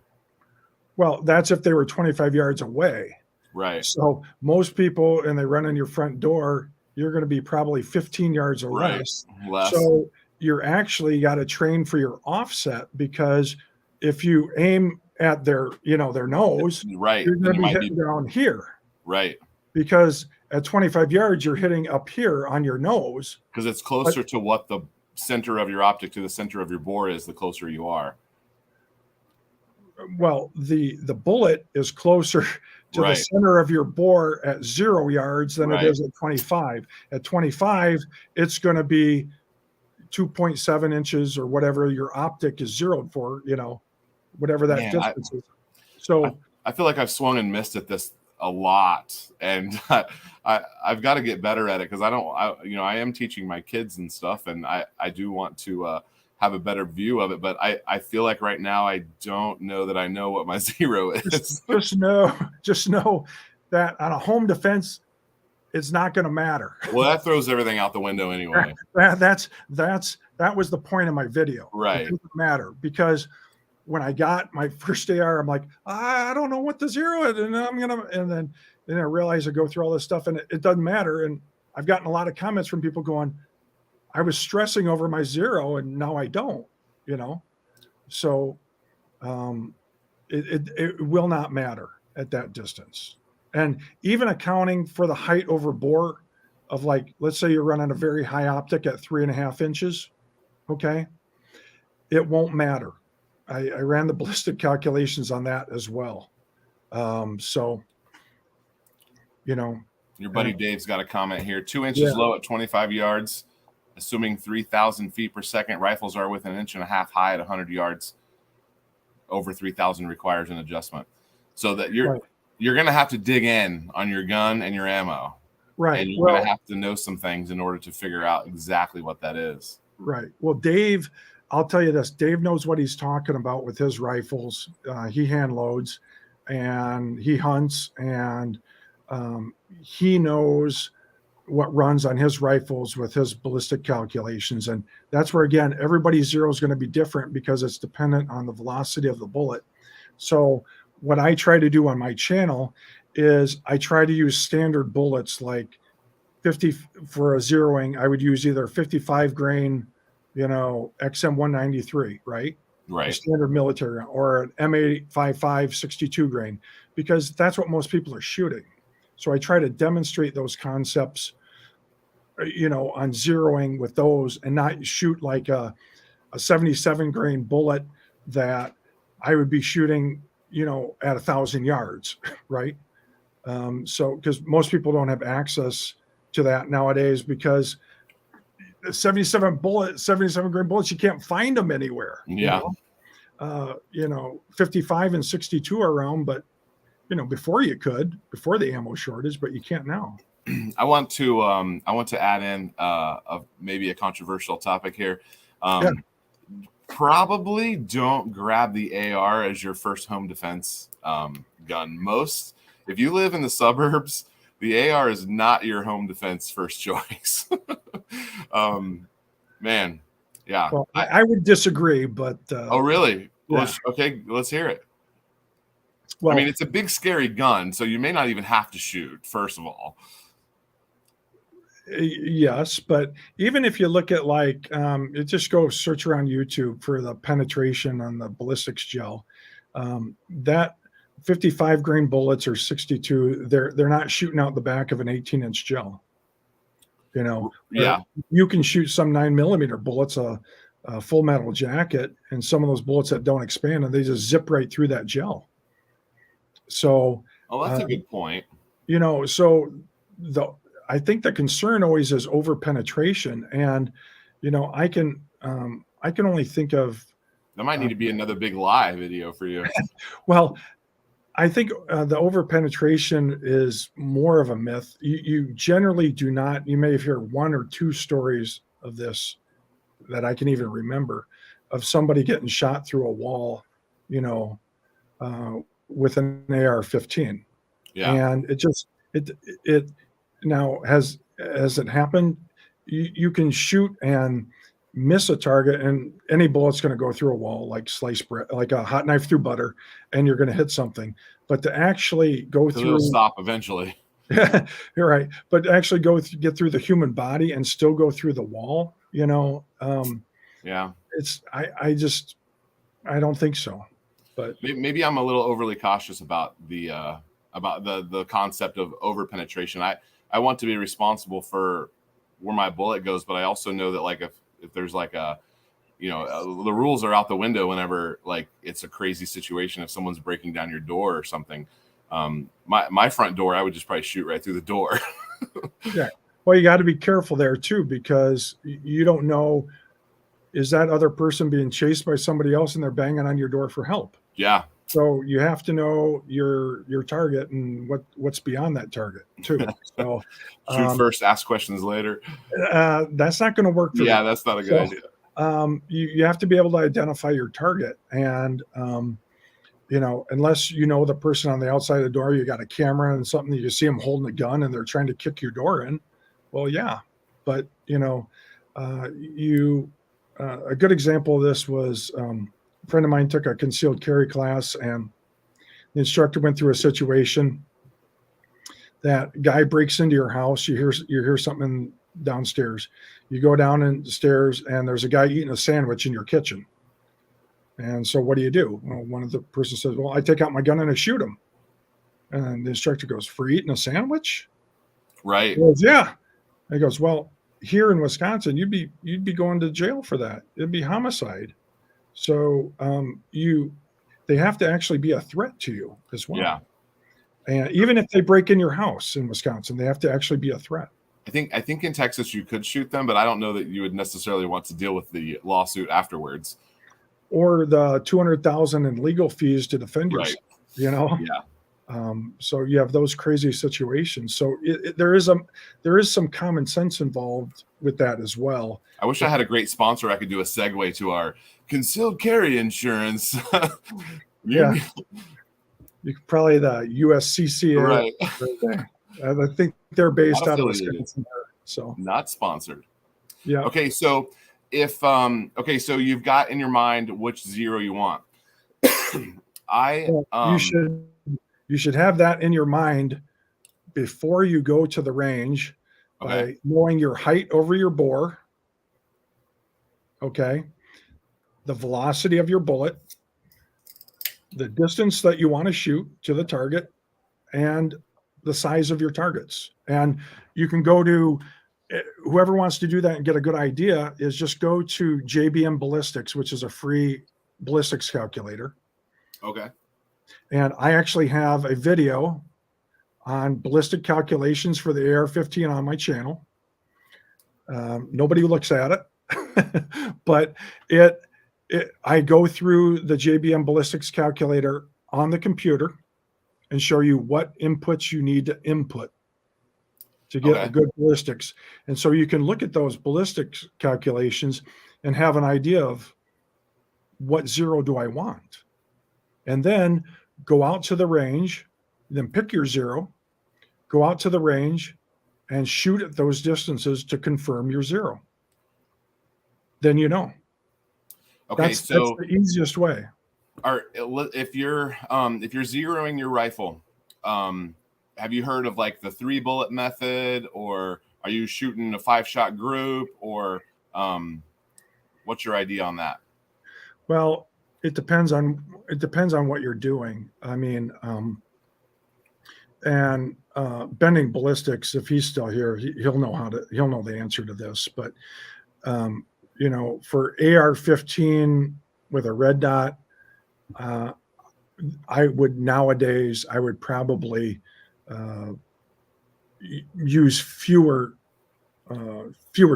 Well, that's if they were 25 yards away. Right. So most people, and they run in your front door, you're going to be probably 15 yards or less. So you're actually got to train for your offset, because if you aim at their nose, right, you're going to be hitting down here. Right. Because at 25 yards, you're hitting up here on your nose. Because it's closer to what the center of your optic to the center of your bore is, the closer you are. Well, the bullet is closer to the center of your bore at 0 yards than it is at 25. At 25, it's going to be 2.7 inches or whatever your optic is zeroed for, whatever that distance is. So I feel like I've swung and missed at this a lot, and I've got to get better at it, because I am teaching my kids and stuff, and I do want to have a better view of it, but I feel like right now I don't know that I know what my zero is. Just know that on a home defense, it's not going to matter. Well, that throws everything out the window anyway. That was the point of my video. Right. It doesn't matter, because when I got my first AR, I'm like, I don't know what the zero is, and then I realized I go through all this stuff, and it doesn't matter. And I've gotten a lot of comments from people going, I was stressing over my zero, and now I don't, So it will not matter at that distance. And even accounting for the height over bore of, like, let's say you're running a very high optic at 3.5 inches. Okay. It won't matter. I ran the ballistic calculations on that as well. Your buddy Dave's got a comment here. 2 inches low at 25 yards. Assuming 3,000 feet per second, rifles are with 1.5 inches high at 100 yards. Over 3,000 requires an adjustment. So that you're going to have to dig in on your gun and your ammo. Right. And you're going Well, to have to know some things in order to figure out exactly what that is. right. Well, Dave, I'll tell you this. Dave knows what he's talking about with his rifles. He hand loads and he hunts, and he knows what runs on his rifles with his ballistic calculations. And that's where, again, everybody's zero is going to be different because it's dependent on the velocity of the bullet. So what I try to do on my channel is I try to use standard bullets, like 50 for a zeroing. I would use either 55 grain, XM 193, right? A Right. standard military round, or an M855 62 grain, because that's what most people are shooting. So I try to demonstrate those concepts, on zeroing with those, and not shoot like a 77 grain bullet that I would be shooting, at 1,000 yards, right? So, because most people don't have access to that nowadays, because 77 grain bullets, you can't find them anywhere. Yeah. 55 and 62 are around, but before the ammo shortage, but you can't now. I want to add in maybe a controversial topic here. Yeah. Probably don't grab the AR as your first home defense gun. If you live in the suburbs, the AR is not your home defense first choice. Man, yeah. Well, I would disagree, but oh, really? Yeah. Okay, let's hear it. Well, I mean, it's a big, scary gun, so you may not even have to shoot, first of all. Yes, but even if you look at just go search around YouTube for the penetration on the ballistics gel. That 55 grain bullets or 62, they're not shooting out the back of an 18-inch gel. Yeah. You can shoot some 9mm bullets, a full metal jacket, and some of those bullets that don't expand, and they just zip right through that gel. So, that's a good point. I think the concern always is over penetration, and I can only think of that might need to be another big lie video for you. Well, I think the over penetration is more of a myth. You generally do not. You may have heard one or two stories of this that I can even remember, of somebody getting shot through a wall, with an AR-15. Yeah. And it now has it happened? You can shoot and miss a target, and any bullet's going to go through a wall like sliced bread, like a hot knife through butter, and you're going to hit something. But to actually go through, it'll stop eventually. You're right. But actually get through the human body and still go through the wall, yeah. It's I don't think so. But maybe I'm a little overly cautious about the concept of over penetration. I want to be responsible for where my bullet goes, but I also know that if there's the rules are out the window whenever it's a crazy situation. If someone's breaking down your door or something, my front door, I would just probably shoot right through the door. Yeah. Well, you got to be careful there too, because you don't know, is that other person being chased by somebody else and they're banging on your door for help? Yeah. So you have to know your target and what's beyond that target too. So shoot first, ask questions later. That's not going to work. That's not a good idea. You have to be able to identify your target, and unless the person on the outside of the door, you got a camera and something, you see them holding a gun and they're trying to kick your door in. Well, yeah, but a good example of this was a friend of mine took a concealed carry class, and the instructor went through a situation. That guy breaks into your house. You hear something downstairs. You go down the stairs, and there's a guy eating a sandwich in your kitchen. And so what do you do? Well, one of the person says, well, I take out my gun and I shoot him. And the instructor goes, for eating a sandwich? Right. He goes, yeah. And he goes, well, here in Wisconsin, you'd be going to jail for that. It'd be homicide. So they have to actually be a threat to you as well. Yeah. And even if they break in your house in Wisconsin, they have to actually be a threat. I think in Texas you could shoot them, but I don't know that you would necessarily want to deal with the lawsuit afterwards, or the $200,000 in legal fees to defend yourself. Right. Yeah. So you have those crazy situations. So there is some common sense involved with that as well. I wish I had a great sponsor I could do a segue to our concealed carry insurance. Yeah, you could probably the USCCA. Right. I think they're based Not out of affiliated. Wisconsin. So Not sponsored. yeah. Okay, so if so you've got in your mind which zero you want. You should have that in your mind before you go to the range by knowing your height over your bore. Okay. The velocity of your bullet, the distance that you want to shoot to the target, and the size of your targets. And you can go to whoever wants to do that and get a good idea is just go to JBM Ballistics, which is a free ballistics calculator. Okay. And I actually have a video on ballistic calculations for the AR-15 on my channel. Nobody looks at it, but I go through the JBM ballistics calculator on the computer and show you what inputs you need to input to get a good ballistics. And so you can look at those ballistics calculations and have an idea of what zero do I want? And then go out to the range, then pick your zero, go out to the range and shoot at those distances to confirm your zero. Then you know. Okay, that's the easiest way. If you're zeroing your rifle, have you heard of like the 3-bullet method, or are you shooting a 5-shot group, or what's your idea on that? Well, it depends on what you're doing. I mean, and Bending Ballistics, if he's still here, he'll know the answer to this. But for AR-15 with a red dot, I would probably use fewer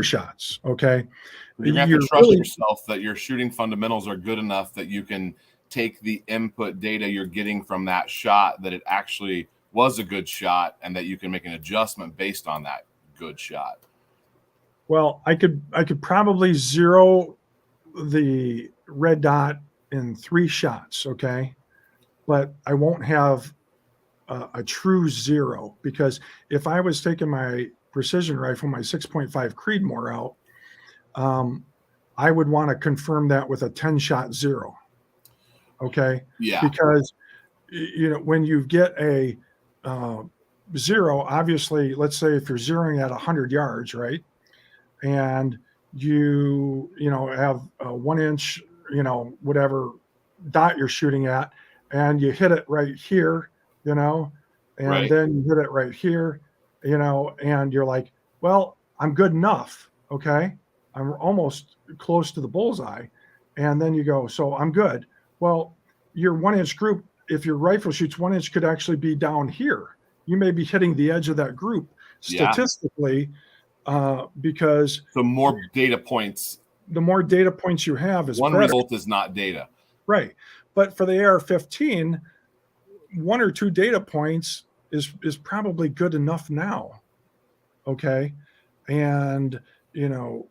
shots. Okay. You're going to have to trust yourself that your shooting fundamentals are good enough that you can take the input data you're getting from that shot, that it actually was a good shot, and that you can make an adjustment based on that good shot. Well, I could probably zero the red dot in 3 shots. Okay. But I won't have a true zero, because if I was taking my precision rifle, my 6.5 Creedmoor out, I would want to confirm that with a 10-shot zero. Okay. Yeah. Because when you get a zero, obviously, let's say if you're zeroing at 100 yards, right, and you have a 1 inch, whatever dot you're shooting at, and you hit it right here, and then you hit it right here, and you're like, well, I'm good enough. Okay. I'm almost close to the bullseye. And then you go, so I'm good. Well, your 1 inch group, if your rifle shoots 1 inch, could actually be down here. You may be hitting the edge of that group statistically, because the more data points you have is one better. Result is not data. Right. But for the AR-15, 1 or 2 data points is probably good enough now. Okay. And,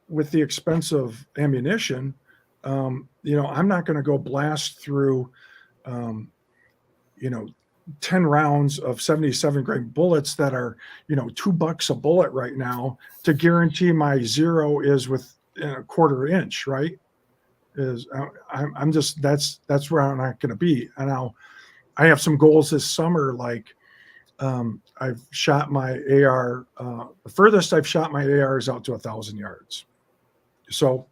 with the expense of ammunition, I'm not going to go blast through, 10 rounds of 77 grain bullets that are, $2 a bullet right now to guarantee my zero is within a 1/4 inch, right? That's where I'm not going to be. And now I have some goals this summer. Like, I've shot my AR, the furthest I've shot my AR is out to 1,000 yards. So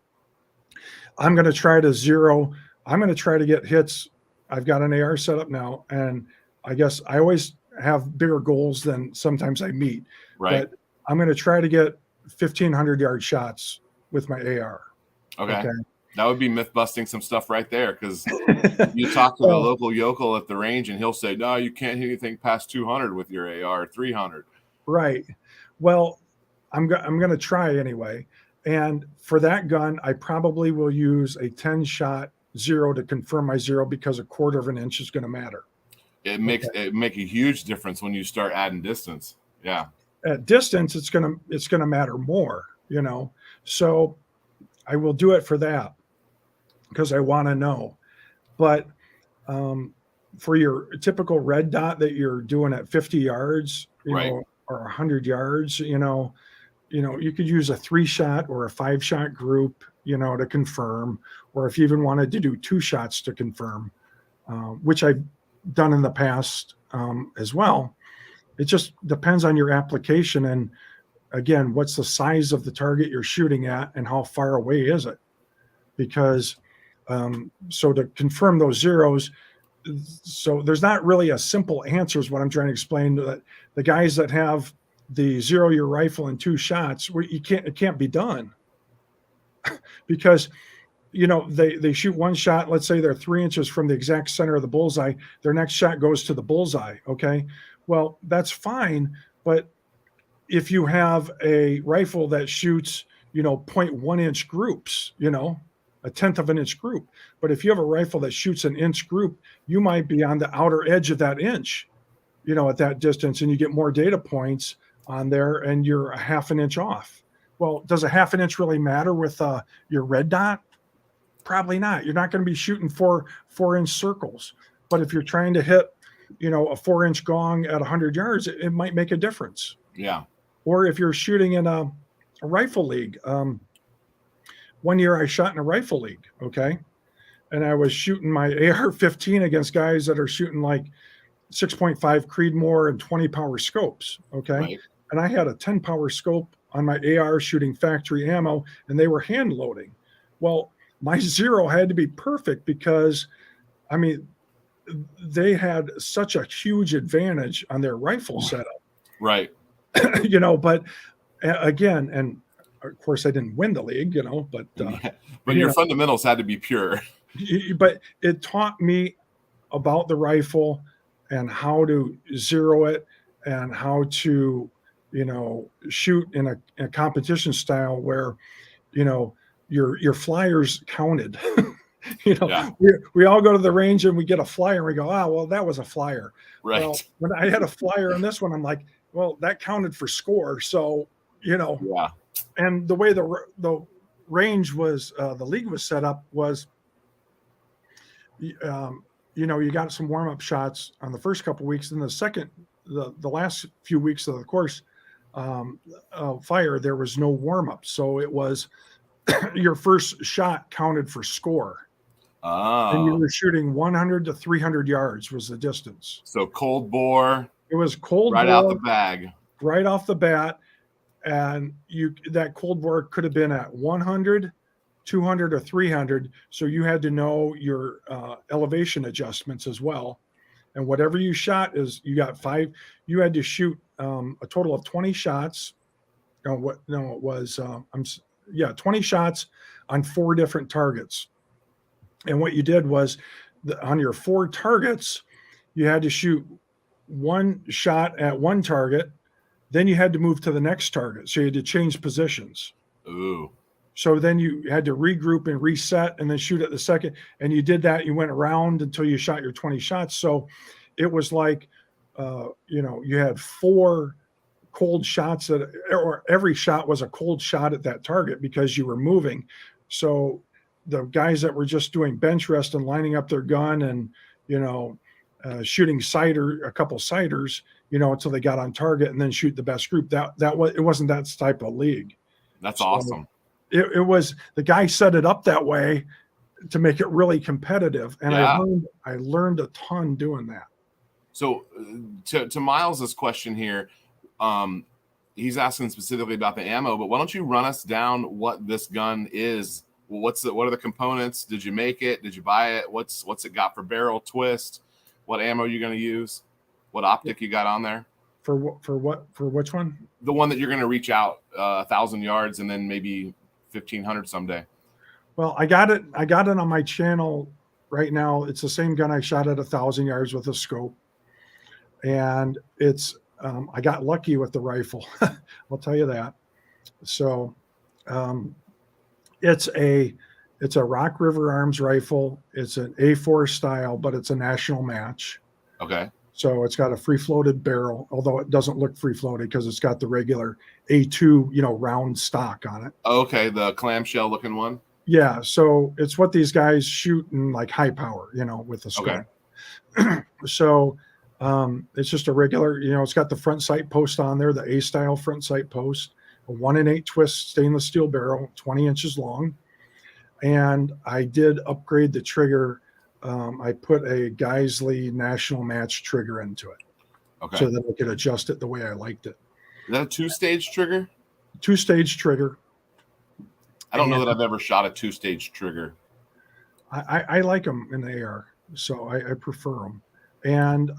I'm going to try to get hits. I've got an AR set up now, and I guess I always have bigger goals than sometimes I meet. Right. But I'm going to try to get 1,500 yard shots with my AR. Okay. That would be myth busting some stuff right there, because you talk to the local yokel at the range and he'll say, no, you can't hit anything past 200 with your AR, 300. Right. Well, I'm going to try anyway. And for that gun, I probably will use a 10-shot zero to confirm my zero, because a 1/4 inch is going to matter. it make a huge difference when you start adding distance. Yeah. At distance, it's gonna matter more, So I will do it for that because I want to know. But for your typical red dot that you're doing at 50 yards, Right. or 100 yards, you could use a 3-shot or a 5-shot group, to confirm, or if you even wanted to do 2 shots to confirm, which I've done in the past as well. It just depends on your application. And again, what's the size of the target you're shooting at and how far away is it? Because so to confirm those zeros, so there's not really a simple answer is what I'm trying to explain. That the guys that have the zero your rifle in 2 shots, it can't be done because they shoot 1 shot. Let's say they're 3 inches from the exact center of the bullseye. Their next shot goes to the bullseye. Okay, well that's fine, but if you have a rifle that shoots 0.1 inch groups, a tenth of an inch group. But if you have a rifle that shoots an inch group, you might be on the outer edge of that inch, at that distance, and you get more data points on there, and you're a half an inch off. Well, does a half an inch really matter with your red dot? Probably not. You're not going to be shooting 4-inch circles. But if you're trying to hit, a 4-inch gong at 100 yards, it might make a difference. Yeah. Or if you're shooting in a rifle league. One year I shot in a rifle league, okay? And I was shooting my AR15 against guys that are shooting like 6.5 Creedmoor and 20 power scopes, okay? Right. And I had a 10 power scope on my AR shooting factory ammo, and they were hand loading. Well, my zero had to be perfect because, they had such a huge advantage on their rifle setup. Right. But again, and of course I didn't win the league, but your fundamentals had to be pure. But it taught me about the rifle and how to zero it and how to, shoot in a competition style where, your flyers counted. Yeah. we all go to the range and we get a flyer and we go, well, that was a flyer. Right. Well, when I had a flyer on this one, I'm like, well, that counted for score. So, Yeah. And the way the range was, the league was set up was, you got some warm-up shots on the first couple of weeks. And the last few weeks of the course fire, there was no warm-up. So it was your first shot counted for score. Oh. And you were shooting 100 to 300 yards was the distance. So cold bore. It was cold right bore, out the bag. Right off the bat. And that cold bore could have been at 100, 200, or 300. So you had to know your elevation adjustments as well. And whatever you shot you got 5. You had to shoot a total of 20 shots. 20 shots on 4 different targets. And what you did was on your 4 targets, you had to shoot 1 shot at 1 target. Then you had to move to the next target. So you had to change positions. Ooh. So then you had to regroup and reset and then shoot at the second. And you did that. You went around until you shot your 20 shots. So it was like, you had 4 cold shots or every shot was a cold shot at that target because you were moving. So the guys that were just doing bench rest and lining up their gun and, shooting a couple ciders, until they got on target and then shoot the best group. It wasn't that type of league. That's awesome. It was, the guy set it up that way to make it really competitive. And Yeah. I learned a ton doing that. So to Miles's question here, he's asking specifically about the ammo, but why don't you run us down what this gun is? What are the components? Did you make it? Did you buy it? What's it got for barrel, twist? What ammo you're going to use? What optic you got on there? For which one? The one that you're going to reach out 1,000 yards and then maybe 1,500 someday. Well, I got it on my channel right now. It's the same gun I shot at 1,000 yards with a scope. And it's, I got lucky with the rifle. I'll tell you that. So, it's a Rock River Arms rifle. It's an A4 style, but it's a national match. Okay. So it's got a free floated barrel, although it doesn't look free floated because it's got the regular A2, round stock on it. Okay, the clamshell looking one. Yeah, so it's what these guys shoot in like high power, with the scope. Okay. So it's just a regular, it's got the front sight post on there, the A style front sight post, a 1-in-8 twist stainless steel barrel, 20 inches long. And I did upgrade the trigger. I put a Geisley National Match trigger into it. Okay. So that I could adjust it the way I liked it. Is that a 2-stage trigger? 2-stage trigger. I don't know that I've ever shot a 2-stage trigger. I like them in the AR, so I prefer them. And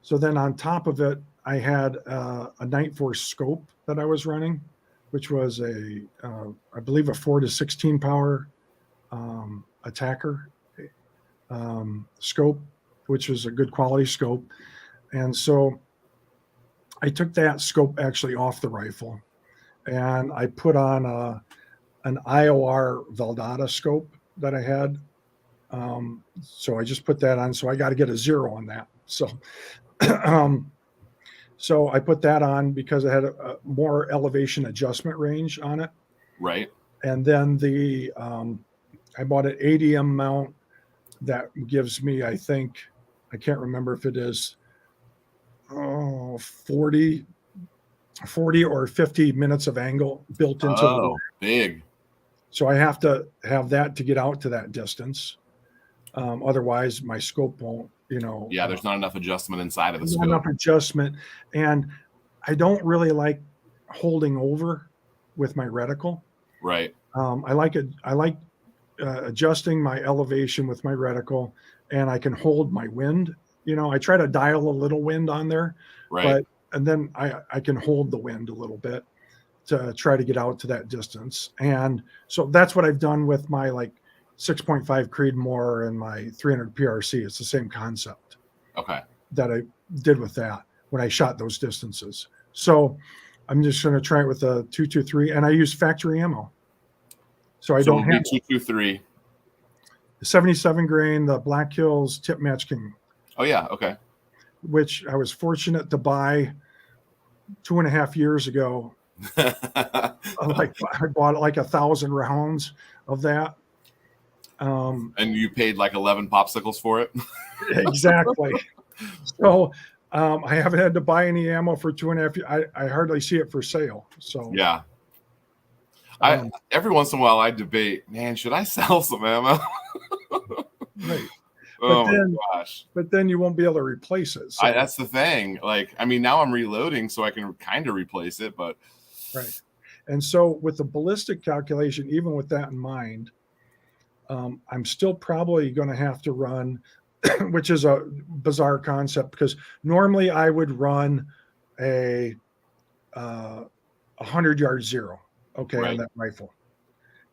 so then on top of it, I had a Night Force scope that I was running, which was I believe a 4-to-16 power attacker scope, which was a good quality scope. And so I took that scope actually off the rifle, and I put on an IOR Veldata scope that I had. So I just put that on. So I got to get a 0 on that. So, so I put that on because I had a more elevation adjustment range on it. Right. And then I bought an ADM mount that gives me, I think, I can't remember if it is 40 or 50 minutes of angle built into the big. So I have to have that to get out to that distance. Otherwise, my scope won't, Yeah, there's not enough adjustment inside of the scope. Not enough adjustment. And I don't really like holding over with my reticle. Right. I like adjusting my elevation with my reticle, and I can hold my wind. I try to dial a little wind on there, right. And then I can hold the wind a little bit to try to get out to that distance. And so that's what I've done with my 6.5 Creedmoor and my 300 PRC. It's the same concept. Okay. That I did with that when I shot those distances. So I'm just going to try it with a 223, and I use factory ammo. So I don't have 223. 77 grain, the Black Hills Tip Match King. Oh yeah, okay. Which I was fortunate to buy 2.5 years ago. I bought 1,000 rounds of that. And you paid 11 popsicles for it. Exactly. So I haven't had to buy any ammo for 2.5 years. I hardly see it for sale. So yeah. Every once in a while I debate, man, should I sell some ammo? Right. Gosh. But then you won't be able to replace it. So. That's the thing. Now I'm reloading so I can kind of replace it, but right. And so with the ballistic calculation, even with that in mind, I'm still probably going to have to run, which is a bizarre concept, because normally I would run a 100-yard zero, right. On that rifle.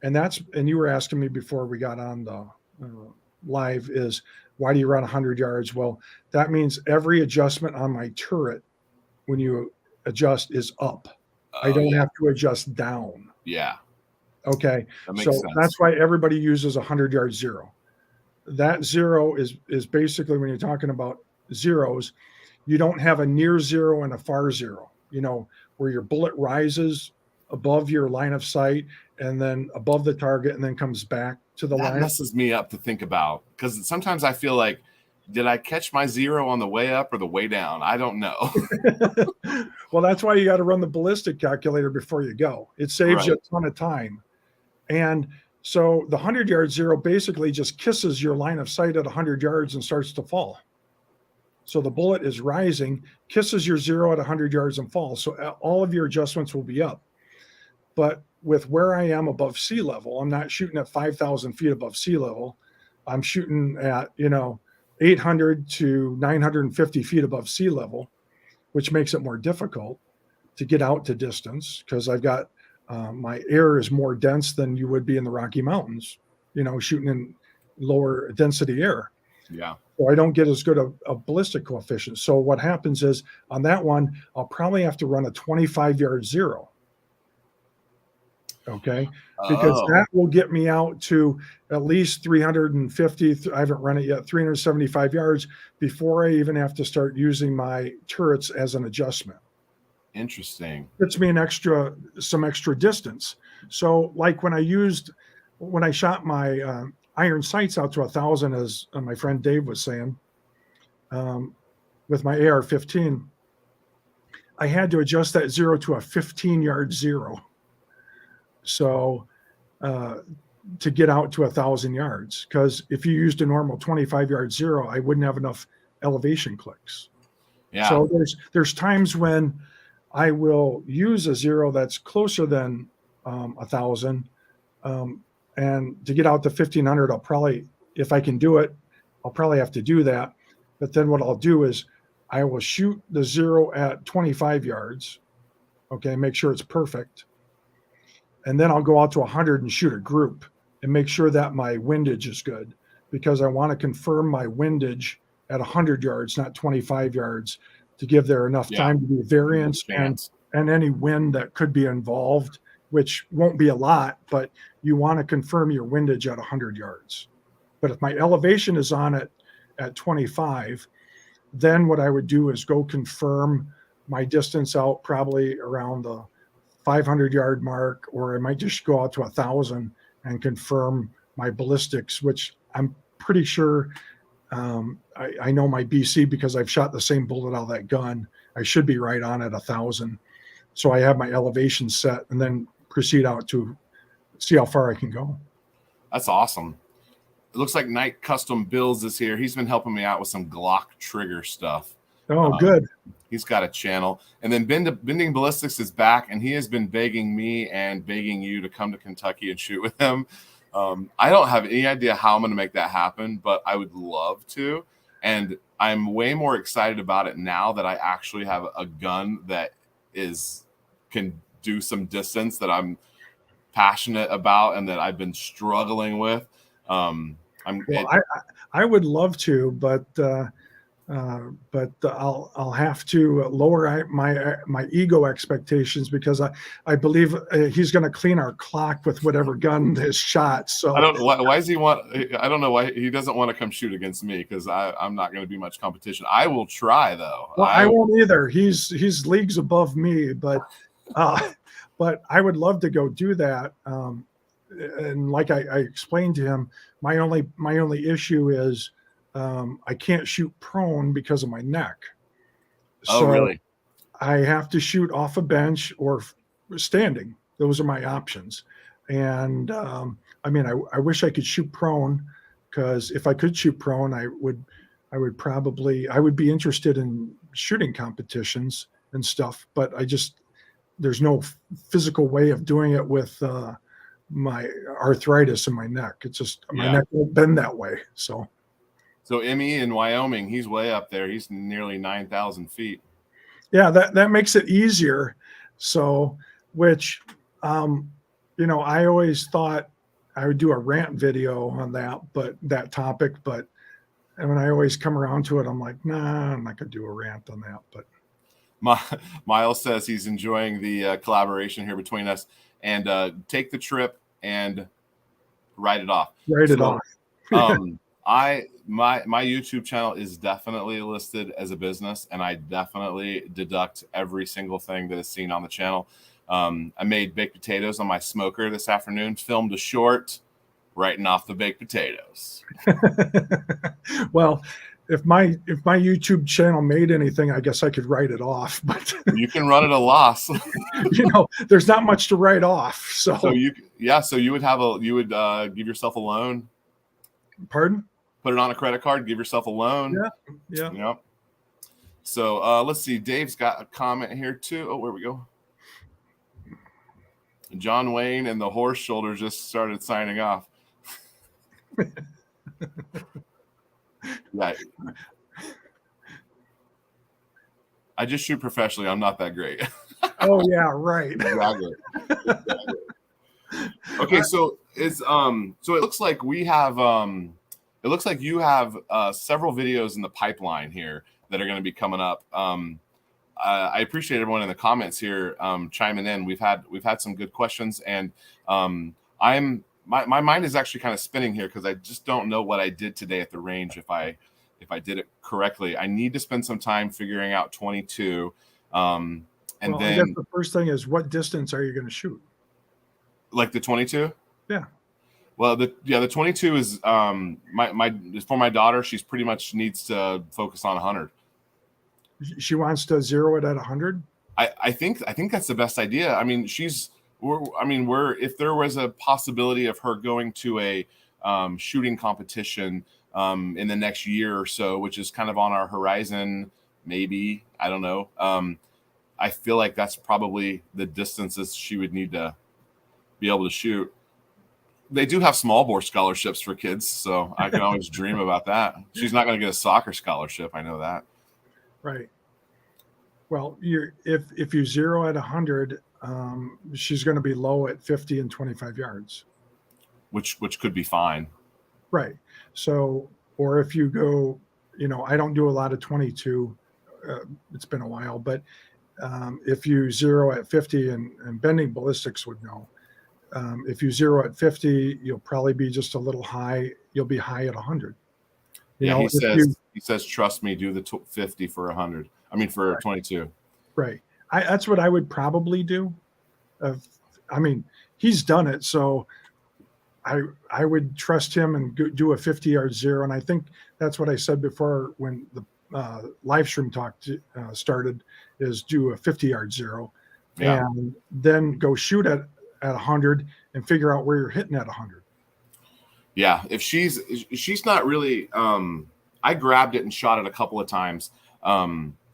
And you were asking me before we got on the live is, why do you run 100 yards? Well, that means every adjustment on my turret, when you adjust, is up. I don't have to adjust down. Yeah. Okay. So sense. That's why everybody uses 100-yard zero. That zero is basically, when you're talking about zeros, you don't have a near zero and a far zero, where your bullet rises above your line of sight and then above the target and then comes back to the line. That messes me up to think about, because sometimes I feel like, did I catch my zero on the way up or the way down? I don't know. Well, that's why you got to run the ballistic calculator before you go. It saves you a ton of time. And so the 100-yard zero basically just kisses your line of sight at 100 yards and starts to fall. So the bullet is rising, kisses your zero at 100 yards and falls. So all of your adjustments will be up. But with where I am above sea level, I'm not shooting at 5,000 feet above sea level. I'm shooting at, 800 to 950 feet above sea level, which makes it more difficult to get out to distance, because I've got my air is more dense than you would be in the Rocky Mountains, shooting in lower density air. Yeah. So I don't get as good a ballistic coefficient. So what happens is, on that one, I'll probably have to run a 25-yard zero. Okay. Because Oh, that will get me out to at least 350. I haven't run it yet, 375 yards before I even have to start using my turrets as an adjustment. interesting. Gets me some extra distance. So like when I shot my iron sights out to 1,000, as my friend Dave was saying, um, with my AR-15, I had to adjust that zero to a 15-yard zero. So uh, to get out to 1,000 yards, because if you used a normal 25-yard zero, I wouldn't have enough elevation clicks. Yeah. So there's times when I will use a zero that's closer than 1,000, and to get out to 1,500, I'll probably, if I can do it, I'll probably have to do that. But then what I'll do is I will shoot the zero at 25 yards. Okay, make sure it's perfect, and then I'll go out to 100 and shoot a group and make sure that my windage is good, because I want to confirm my windage at 100 yards, not 25 yards, to give there enough Yeah. time to be variance and any wind that could be involved, which won't be a lot, but you want to confirm your windage at 100 yards. But if my elevation is on it at 25, then what I would do is go confirm my distance out probably around the 500-yard mark, or I might just go out to 1,000 and confirm my ballistics, which I'm pretty sure I know my BC because I've shot the same bullet out of that gun. I should be right on at 1,000. So I have my elevation set and then proceed out to see how far I can go. That's awesome. It looks like Night Custom Builds is here. He's been helping me out with some Glock trigger stuff. Oh, good. He's got a channel. And then Bending Ballistics is back, and he has been begging me and begging you to come to Kentucky and shoot with him. I don't have any idea how I'm going to make that happen, but I would love to. And I'm way more excited about it now that I actually have a gun that can do some distance that I'm passionate about and that I've been struggling with. I would love to, but I'll have to lower my ego expectations, because I believe he's going to clean our clock with whatever gun is shot. So I don't know why does he want. I don't know why he doesn't want to come shoot against me, because I'm not going to be much competition. I will try though. Well, I won't either. He's leagues above me, but I would love to go do that. And like I explained to him, my only issue is I can't shoot prone because of my neck. Oh, really? I have to shoot off a bench or standing. Those are my options. And I mean, I wish I could shoot prone, because if I could shoot prone, I would be interested in shooting competitions and stuff. But there's no physical way of doing it with my arthritis in my neck. It's just my neck won't bend that way. So Emmy in Wyoming, he's way up there. He's nearly 9,000 feet. Yeah, that makes it easier. So, which, I always thought I would do a rant video on that topic, but when I always come around to it, I'm like, nah, I'm not gonna do a rant on that. But Miles says he's enjoying the collaboration here between us, and take the trip and write it off. My YouTube channel is definitely listed as a business, and I definitely deduct every single thing that is seen on the channel. I made baked potatoes on my smoker this afternoon, filmed a short, writing off the baked potatoes. Well, if my YouTube channel made anything, I guess I could write it off, but you can run at a loss. There's not much to write off. So you would give yourself a loan. Pardon? Put it on a credit card, give yourself a loan. Yeah. Yep. So let's see. Dave's got a comment here too. Oh, where we go. John Wayne and the horse shoulder just started signing off. Right. I just shoot professionally. I'm not that great. Oh yeah, right. Exactly. Okay, so it's so it looks like we have it looks like you have several videos in the pipeline here that are going to be coming up. I appreciate everyone in the comments here chiming in. We've had some good questions, and my mind is actually kind of spinning here because I just don't know what I did today at the range. If I did it correctly, I need to spend some time figuring out 22. And well, then I guess the first thing is, what distance are you going to shoot? like the 22. Yeah. Well, the 22 is for my daughter. She's pretty much needs to focus on 100. She wants to zero it at 100. I think that's the best idea. I mean, we're if there was a possibility of her going to a shooting competition in the next year or so, which is kind of on our horizon, maybe, I don't know. I feel like that's probably the distances she would need to be able to shoot. They do have small bore scholarships for kids, so I can always dream about that. She's not going to get a soccer scholarship. I know that. Right. Well, if you zero at 100, she's going to be low at 50 and 25 yards. Which could be fine. Right. So, or if you go, I don't do a lot of 22. It's been a while, but if you zero at 50, and bending ballistics would know, if you zero at 50, you'll probably be just a little high. You'll be high at 100. He says, trust me, do the 50 for 100. I mean, for 22. Right. That's what I would probably do. I mean, he's done it, so I would trust him and do a 50-yard zero. And I think that's what I said before when the live stream talk started, is do a 50-yard zero, and then go shoot at 100 and figure out where you're hitting at 100. Yeah, if she's not really, I grabbed it and shot it a couple of times.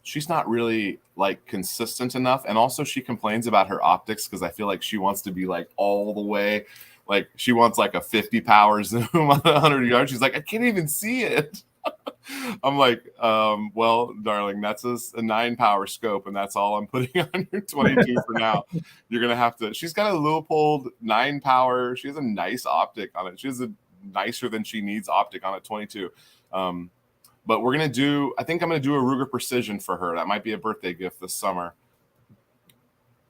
She's not really like consistent enough, and also she complains about her optics because I feel like she wants to be like all the way, like she wants like a 50 power zoom on 100 yards. She's like, I can't even see it. I'm like, well, darling, that's a 9 power scope, and that's all I'm putting on your 22 for now. You're gonna have to. She's got a Leupold 9 power. She has a nice optic on it. She has a nicer than she needs optic on a 22. But we're gonna do. I think I'm gonna do a Ruger Precision for her. That might be a birthday gift this summer.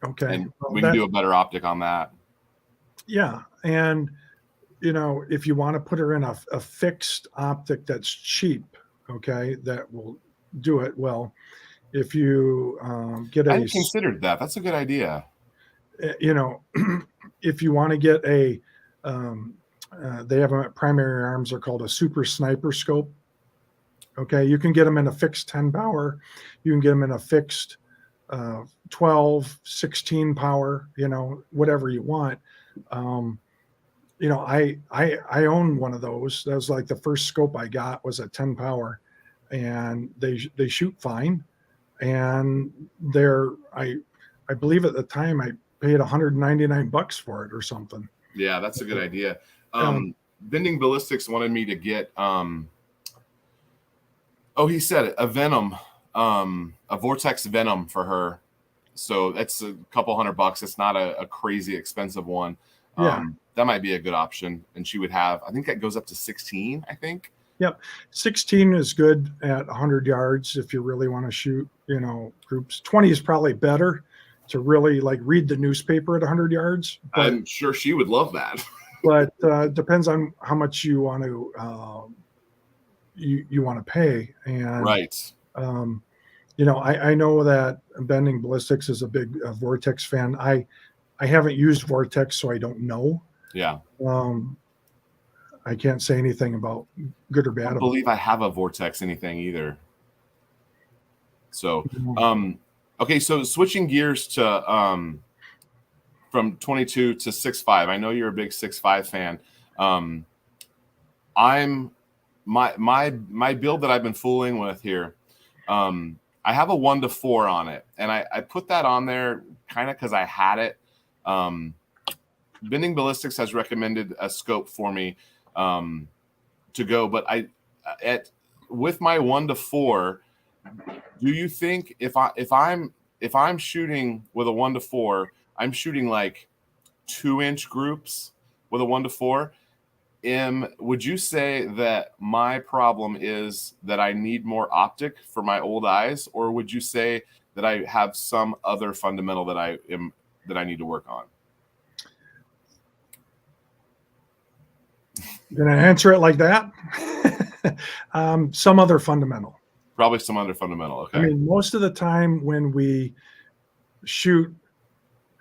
Okay, and we can do a better optic on that. Yeah, and if you want to put her in a fixed optic that's cheap, okay, that will do it well. If you get I hadn't considered that. That's a good idea. If you want to get they have them at Primary Arms. They're called a Super Sniper Scope. Okay, you can get them in a fixed 10 power. You can get them in a fixed 12, 16 power. Whatever you want. I own one of those. That was like the first scope I got was a 10 power, and they shoot fine. And I believe at the time I paid $199 for it or something. Yeah, that's a good idea. Bending Ballistics wanted me to get he said it, a Venom, a Vortex Venom for her. So that's a couple $100. It's not a crazy expensive one. That might be a good option. And she would have, I think that goes up to 16, I think. Yep. 16 is good at 100 yards if you really want to shoot, groups. 20 is probably better to really like read the newspaper at 100 yards. But, I'm sure she would love that. But depends on how much you want to you want to pay. And right. I know that Bending Ballistics is a big Vortex fan. I haven't used Vortex, so I don't know. Yeah. I can't say anything about good or bad. I don't believe I have a Vortex anything either. So, okay. So switching gears to from 22 to 6.5. I know you're a big 6.5 fan. I'm my build that I've been fooling with here. I have a 1-4 on it, and I put that on there kind of because I had it. Bending Ballistics has recommended a scope for me to go, but with my 1-4, do you think if I'm shooting with a 1-4, I'm shooting like 2-inch groups with a 1-4? Would you say that my problem is that I need more optic for my old eyes, or would you say that I have some other fundamental that I need to work on? Gonna answer it like that? Some other fundamental. Probably some other fundamental. Okay. I mean, most of the time when we shoot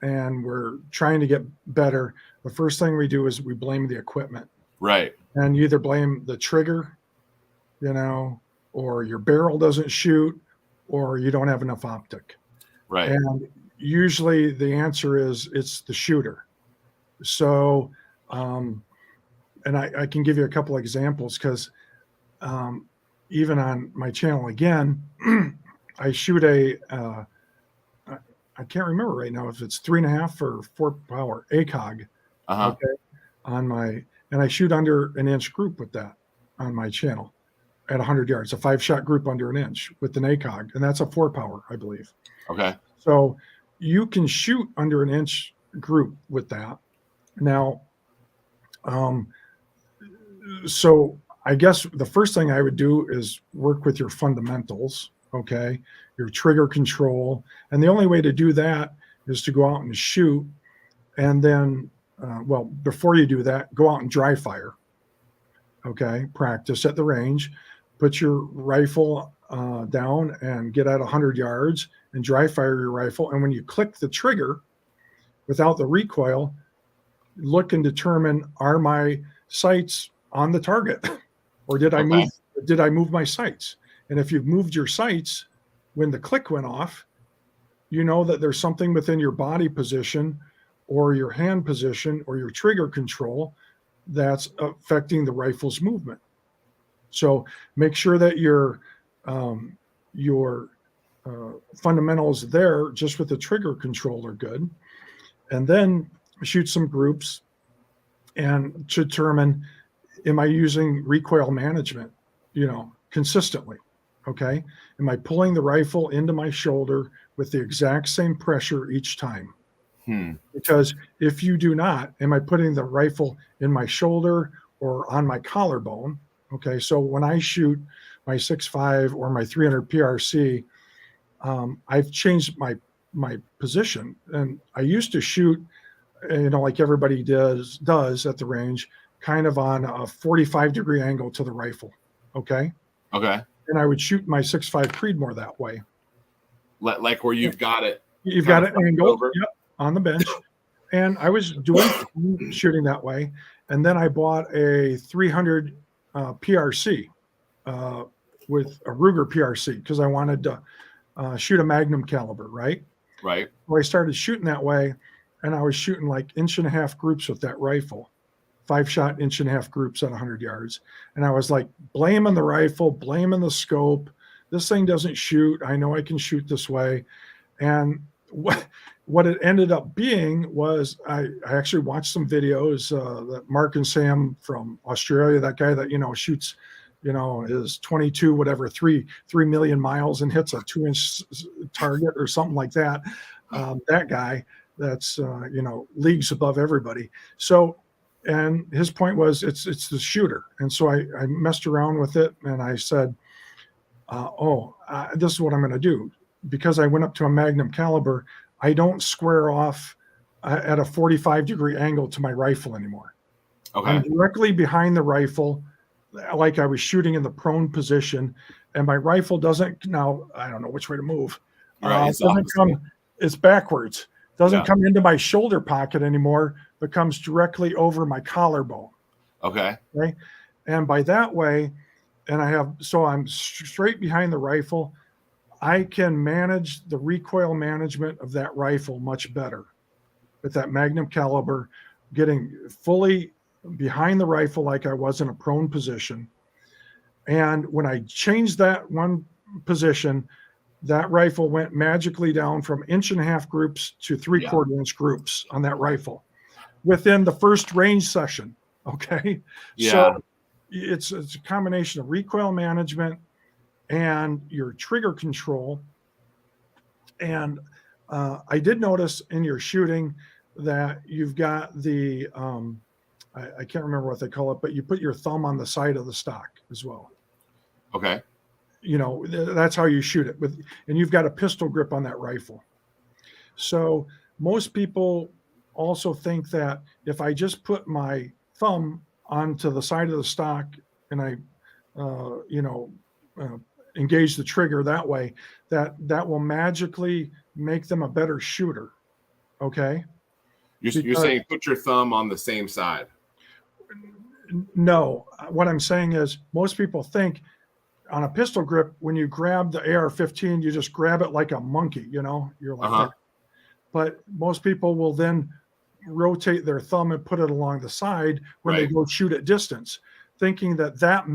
and we're trying to get better, the first thing we do is we blame the equipment. Right. And you either blame the trigger, or your barrel doesn't shoot, or you don't have enough optic. Right. And usually the answer is it's the shooter. So, and I can give you a couple examples because even on my channel again, I shoot I can't remember right now if it's 3.5 or 4 power ACOG. Okay, and I shoot under an inch group with that on my channel at 100 yards, a 5-shot group under an inch with an ACOG, and that's a 4 power, I believe. Okay. So you can shoot under an inch group with that. Now, so I guess the first thing I would do is work with your fundamentals, okay, your trigger control. And the only way to do that is to go out and shoot. And then, before you do that, go out and dry fire, okay, practice at the range, put your rifle down and get at 100 yards and dry fire your rifle. And when you click the trigger without the recoil, look and determine, are my sights on the target or did I move my sights? And if you've moved your sights when the click went off, you know that there's something within your body position or your hand position or your trigger control that's affecting the rifle's movement. So make sure that your fundamentals there just with the trigger control are good. And then shoot some groups and determine, am I using recoil management, consistently? Okay. Am I pulling the rifle into my shoulder with the exact same pressure each time? Because if you do not, am I putting the rifle in my shoulder or on my collarbone? Okay. So when I shoot my 6.5 or my 300 PRC, I've changed my position. And I used to shoot, like everybody does at the range, kind of on a 45-degree angle to the rifle. Okay. Okay. And I would shoot my 6.5 Creedmoor that way. Like where you've got it. You've got it angled on the bench. And I was doing shooting that way. And then I bought a 300 PRC with a Ruger PRC because I wanted to shoot a Magnum caliber, right? Right. Well, I started shooting that way, and I was shooting like 1.5-inch groups with that rifle, 5-shot 1.5-inch groups at 100 yards. And I was like blaming the rifle, blaming the scope. This thing doesn't shoot. I know I can shoot this way. And what it ended up being was I actually watched some videos that Mark and Sam from Australia, that guy that, shoots, is 22, whatever, 3 million miles and hits a 2-inch target or something like that. That guy that's, leagues above everybody. So, and his point was it's the shooter. And so I messed around with it and I said, this is what I'm going to do. Because I went up to a Magnum caliber, I don't square off at a 45-degree angle to my rifle anymore. Okay. I'm directly behind the rifle, like I was shooting in the prone position, and my rifle doesn't, now I don't know which way to move. Right, it's backwards. Doesn't come into my shoulder pocket anymore, but comes directly over my collarbone. Okay. Okay. And by that way, so I'm straight behind the rifle. I can manage the recoil management of that rifle much better with that Magnum caliber, getting fully behind the rifle like I was in a prone position. And when I changed that one position, that rifle went magically down from 1.5-inch groups to 3/4-inch groups on that rifle within the first range session. Okay. Yeah. So it's a combination of recoil management and your trigger control. And I did notice in your shooting that you've got the, I can't remember what they call it, but you put your thumb on the side of the stock as well. Okay. that's how you shoot it and you've got a pistol grip on that rifle. So most people also think that if I just put my thumb onto the side of the stock and I, engage the trigger that way, that will magically make them a better shooter. Okay. You're saying put your thumb on the same side. No, what I'm saying is most people think on a pistol grip, when you grab the AR-15, you just grab it like a monkey, you're like that. But most people will then rotate their thumb and put it along the side when they go shoot at distance, thinking that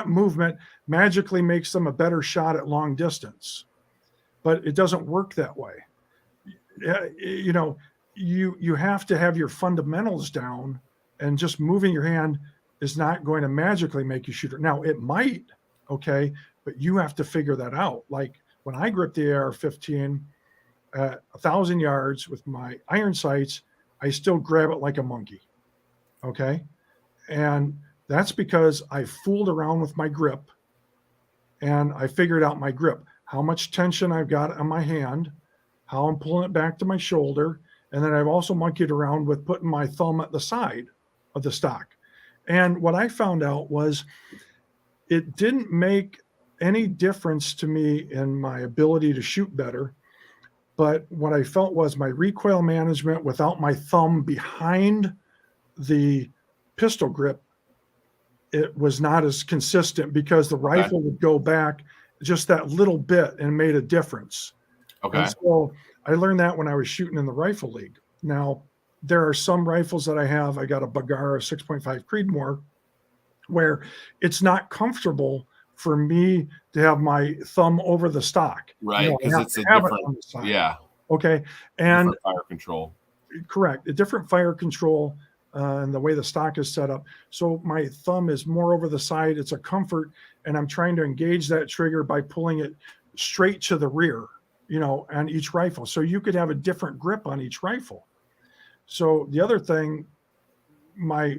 movement magically makes them a better shot at long distance. But it doesn't work that way. You have to have your fundamentals down, and just moving your hand is not going to magically make you shooter. Now it might, okay, but you have to figure that out. Like when I grip the AR-15 at 1,000 yards with my iron sights, I still grab it like a monkey. Okay. And that's because I fooled around with my grip and I figured out my grip, how much tension I've got on my hand, how I'm pulling it back to my shoulder. And then I've also monkeyed around with putting my thumb at the side of the stock. And what I found out was it didn't make any difference to me in my ability to shoot better. But what I felt was my recoil management without my thumb behind the pistol grip, it was not as consistent because the rifle would go back just that little bit and made a difference. Okay. And so I learned that when I was shooting in the rifle league. Now, there are some rifles that I have. I got a Bagara 6.5 Creedmoor where it's not comfortable for me to have my thumb over the stock. Right, because it's a different, Okay. And different fire control. Correct. A different fire control and the way the stock is set up. So my thumb is more over the side. It's a comfort. And I'm trying to engage that trigger by pulling it straight to the rear, on each rifle. So you could have a different grip on each rifle. So the other thing, my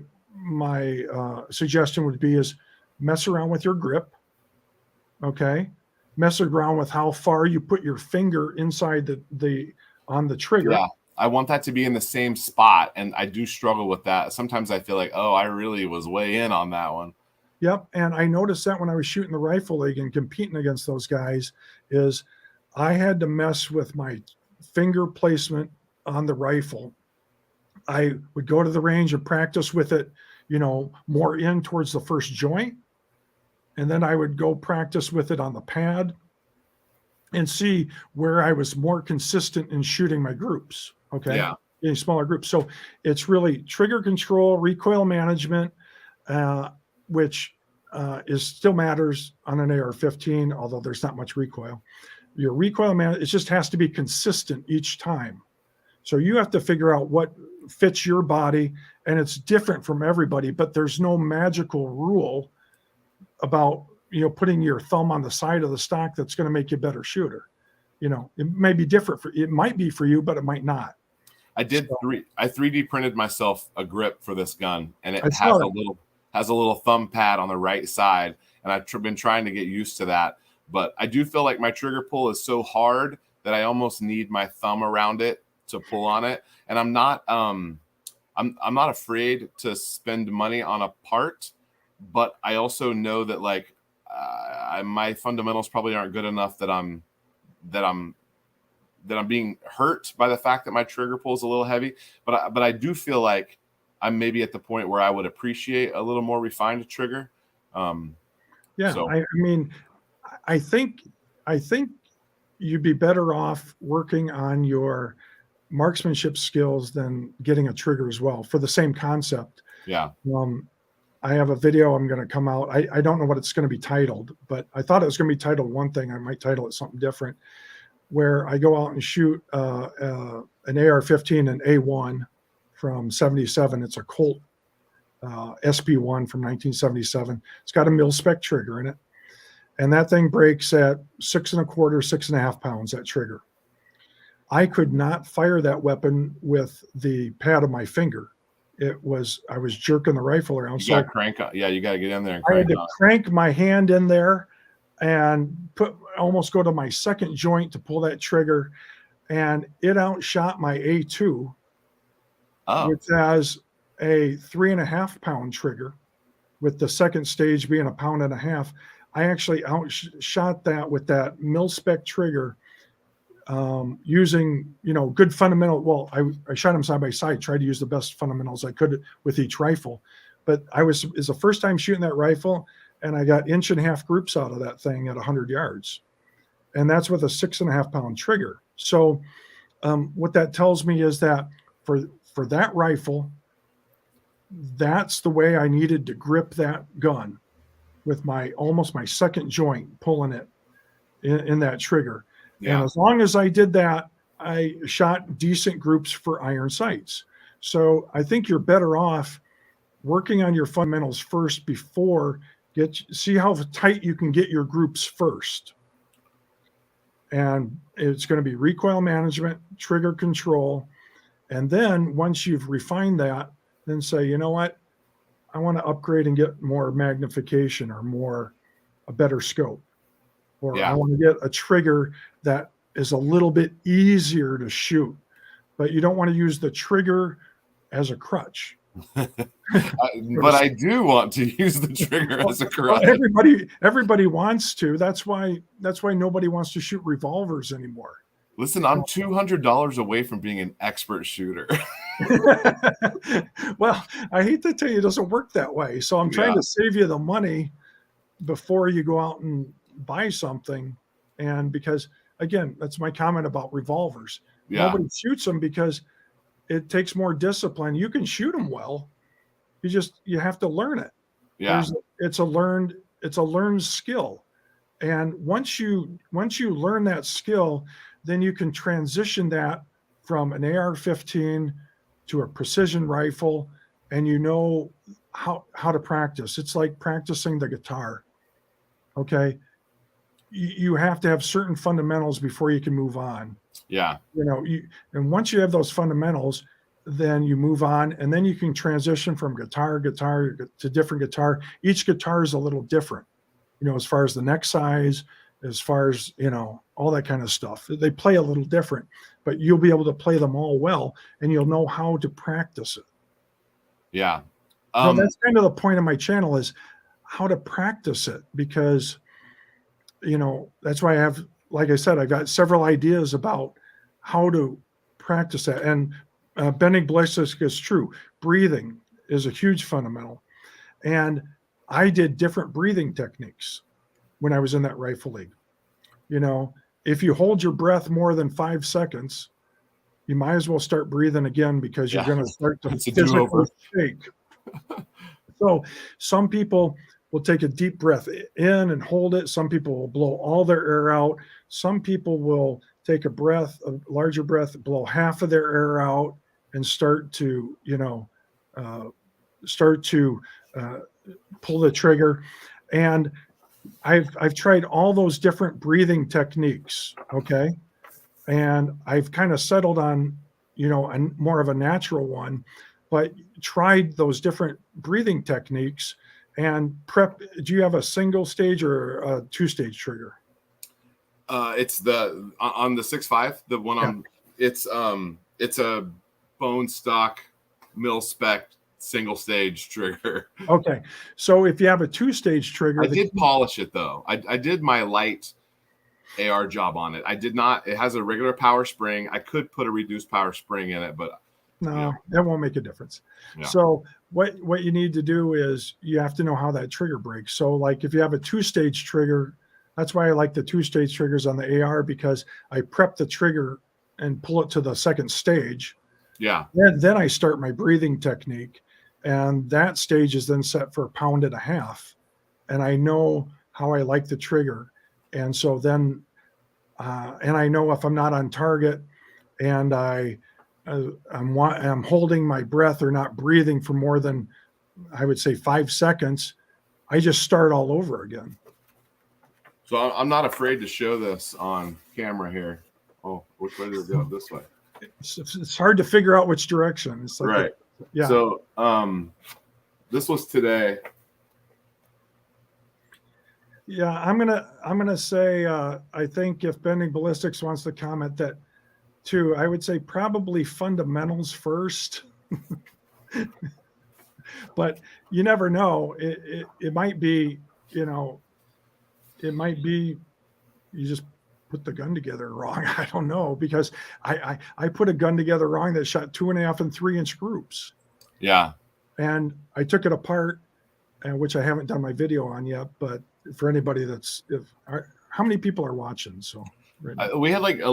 suggestion would be is mess around with your grip. Okay. Mess around with how far you put your finger inside on the trigger. Yeah. I want that to be in the same spot. And I do struggle with that. Sometimes I feel like, I really was way in on that one. Yep. And I noticed that when I was shooting the rifle league and competing against those guys is I had to mess with my finger placement on the rifle. I would go to the range and practice with it, more in towards the first joint. And then I would go practice with it on the pad and see where I was more consistent in shooting my groups. Okay. Yeah. In smaller groups. So it's really trigger control, recoil management, which still matters on an AR-15, although there's not much recoil. Your recoil it just has to be consistent each time. So you have to figure out what fits your body, and it's different from everybody, but there's no magical rule about, putting your thumb on the side of the stock that's going to make you a better shooter. It may be different it might be for you, but it might not. I 3D printed myself a grip for this gun, and it has a little thumb pad on the right side. And I've been trying to get used to that, but I do feel like my trigger pull is so hard that I almost need my thumb around it to pull on it. And I'm not not afraid to spend money on a part, but I also know that my fundamentals probably aren't good enough that I'm being hurt by the fact that my trigger pull is a little heavy. But I do feel like I'm maybe at the point where I would appreciate a little more refined trigger. I think you'd be better off working on your marksmanship skills than getting a trigger as well for the same concept. Yeah. I have a video I'm going to come out. I don't know what it's going to be titled, but I thought it was going to be titled one thing. I might title it something different, where I go out and shoot an AR-15 and A1 from 77. It's a Colt SP1 from 1977. It's got a mil-spec trigger in it. And that thing breaks at 6 1/4 pounds, that trigger. I could not fire that weapon with the pad of my finger. I was jerking the rifle around. You got to crank. Yeah, you got to get in there and crank. I had to crank my hand in there and almost go to my second joint to pull that trigger, and it outshot my A2, which has a 3.5 pound trigger, with the second stage being 1.5 pounds. I actually outshot that with that mil-spec trigger, using, good fundamental. Well, I shot them side by side, tried to use the best fundamentals I could with each rifle. But it's the first time shooting that rifle, and I got 1.5-inch groups out of that thing at 100 yards. And that's with a 6.5 pound trigger. So what that tells me is that for that rifle, that's the way I needed to grip that gun, with almost my second joint pulling it in that trigger. Yeah. And as long as I did that, I shot decent groups for iron sights. So I think you're better off working on your fundamentals first before see how tight you can get your groups first. And it's going to be recoil management, trigger control. And then once you've refined that, then say, you know what, I want to upgrade and get more magnification, or a better scope. Or I want to get a trigger that is a little bit easier to shoot, but you don't want to use the trigger as a crutch. But I do want to use the trigger as a crutch. Everybody wants to. That's why nobody wants to shoot revolvers anymore. Listen, I'm $200 away from being an expert shooter. Well, I hate to tell you, it doesn't work that way. So I'm trying to save you the money before you go out and buy something. And because, again, that's my comment about revolvers. Nobody shoots them because it takes more discipline. You can shoot them well. You have to learn it. Yeah. It's a learned skill. And once you learn that skill, then you can transition that from an AR-15 to a precision rifle, and you know how to practice. It's like practicing the guitar. Okay. You have to have certain fundamentals before you can move on. Yeah. And once you have those fundamentals, then you move on, and then you can transition from guitar to different guitar. Each guitar is a little different, as far as the neck size, as far as, all that kind of stuff. They play a little different, but you'll be able to play them all well, and you'll know how to practice it. Yeah. That's kind of the point of my channel, is how to practice it, because, that's why I have, like I said, I've got several ideas about how to practice that. And bending ballistics is true. Breathing is a huge fundamental. And I did different breathing techniques when I was in that rifle league. If you hold your breath more than 5 seconds, you might as well start breathing again, because you're going to start to physically shake. So some people will take a deep breath in and hold it. Some people will blow all their air out. Some people will take a larger breath, blow half of their air out, and start to pull the trigger. And I've tried all those different breathing techniques. Okay. And I've kind of settled on, more of a natural one, but tried those different breathing techniques and prep. Do you have a single stage or a 2-stage trigger? It's on the 6.5, the one it's a bone stock mil-spec single stage trigger. Okay. So if you have a 2-stage trigger, I did polish it though. I did my light AR job on it. I did not. It has a regular power spring. I could put a reduced power spring in it, but no, that won't make a difference. Yeah. So what you need to do is you have to know how that trigger breaks. So like if you have a 2-stage trigger, that's why I like the 2-stage triggers on the AR, because I prep the trigger and pull it to the second stage. Yeah. Then I start my breathing technique, and that stage is then set for 1.5 pounds. And I know how I like the trigger. And so then, and I know if I'm not on target and I'm holding my breath or not breathing for more than, I would say, 5 seconds, I just start all over again. So I'm not afraid to show this on camera here. Oh, which way do we go? This way. It's hard to figure out which direction. It's like right. Yeah. So this was today. Yeah, I'm gonna say I think if Bending Ballistics wants to comment that too, I would say probably fundamentals first, but you never know. It might be, you know, it might be you just put the gun together wrong. I don't know, because I put a gun together wrong that shot 2.5 and 3 inch groups, Yeah. and I took it apart, and which I haven't done my video on yet. But for anybody that's how many people are watching? So right now, We had like 10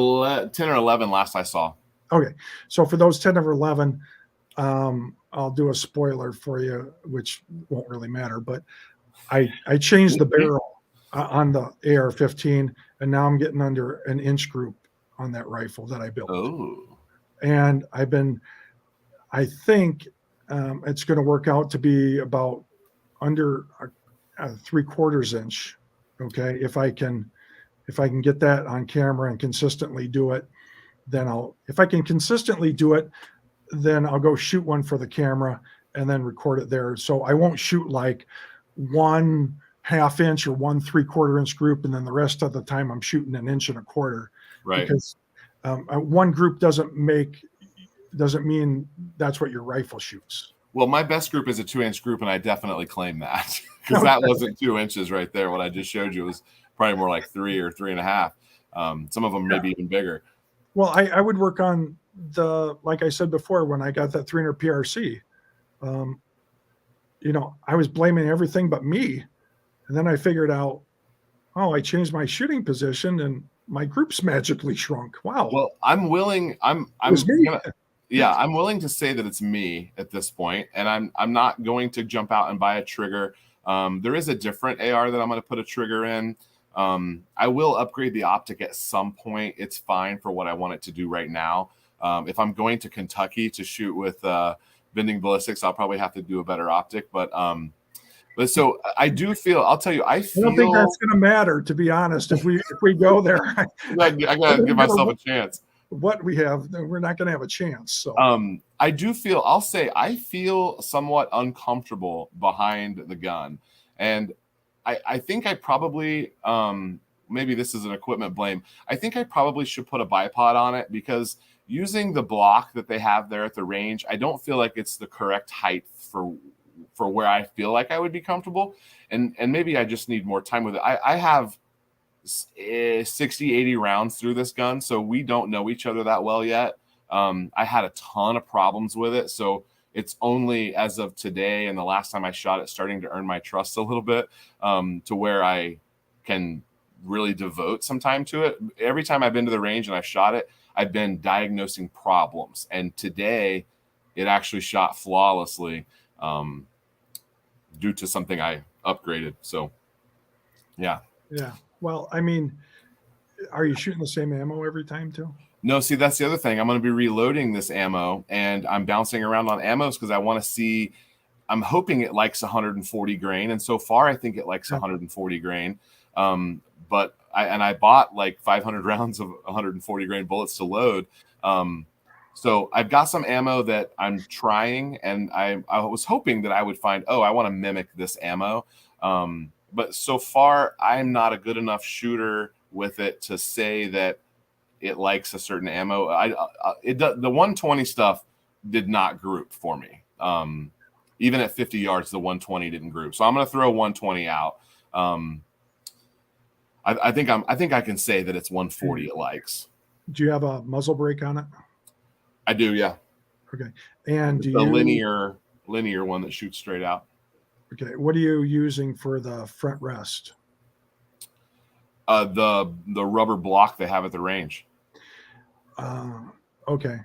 or 11 last I saw. okay. So for those 10 or 11, I'll do a spoiler for you, which won't really matter. But I changed the barrel on the AR-15, and now I'm getting under an inch group on that rifle that I built. Oh. And I think it's going to work out to be about under a 3/4 inch. Okay, if I can get that on camera and consistently do it, then if I can consistently do it, then I'll go shoot one for the camera and then record it there. So I won't shoot like 1/2 inch or 1 3/4 inch group, and then the rest of the time I'm shooting 1 1/4 inch, Right. because one group doesn't mean that's what your rifle shoots. Well, my best group is a 2-inch group, and I definitely claim that, because that wasn't 2 inches right there. What I just showed you was probably more like 3 or 3.5. Some of them maybe even bigger. Well, I would work on like I said before, when I got that 300 PRC, I was blaming everything but me. And then I figured out, oh, I changed my shooting position and my groups magically shrunk. Wow. Well, I'm willing. I'm me. Yeah, I'm willing to say that it's me at this point, and I'm not going to jump out and buy a trigger. There is a different AR that I'm going to put a trigger in. I will upgrade the optic at some point. It's fine for what I want it to do right now. If I'm going to Kentucky to shoot with Bending Ballistics, I'll probably have to do a better optic. But so I do feel. I'll tell you, I don't think that's going to matter, to be honest. If we go there, I gotta give myself a chance. What we have, we're not going to have a chance. So I do feel. I'll say I feel somewhat uncomfortable behind the gun, and I think I probably maybe this is an equipment blame. I think I probably should put a bipod on it, because using the block that they have there at the range, I don't feel like it's the correct height for where I feel like I would be comfortable. And maybe I just need more time with it. I have 60, 80 rounds through this gun, so we don't know each other that well yet. I had a ton of problems with it, so it's only as of today and the last time I shot it starting to earn my trust a little bit, to where I can really devote some time to it. Every time I've been to the range and I've shot it, I've been diagnosing problems, and today it actually shot flawlessly, due to something I upgraded. So yeah. Well, I mean, are you shooting the same ammo every time too? No, see, that's the other thing. I'm going to be reloading this ammo, and I'm bouncing around on ammos because I want to see. I'm hoping it likes 140 grain, and so far I think it likes 140 grain. But I bought like 500 rounds of 140 grain bullets to load. So I've got some ammo that I'm trying, and I was hoping that I would find, I want to mimic this ammo. But so far, I'm not a good enough shooter with it to say that it likes a certain ammo. The 120 stuff did not group for me. Even at 50 yards, the 120 didn't group. So I'm going to throw 120 out. I think I can say that it's 140 it likes. Do you have a muzzle brake on it? I do, yeah. Okay. And the linear one that shoots straight out. Okay. What are you using for the front rest? The rubber block they have at the range. Okay.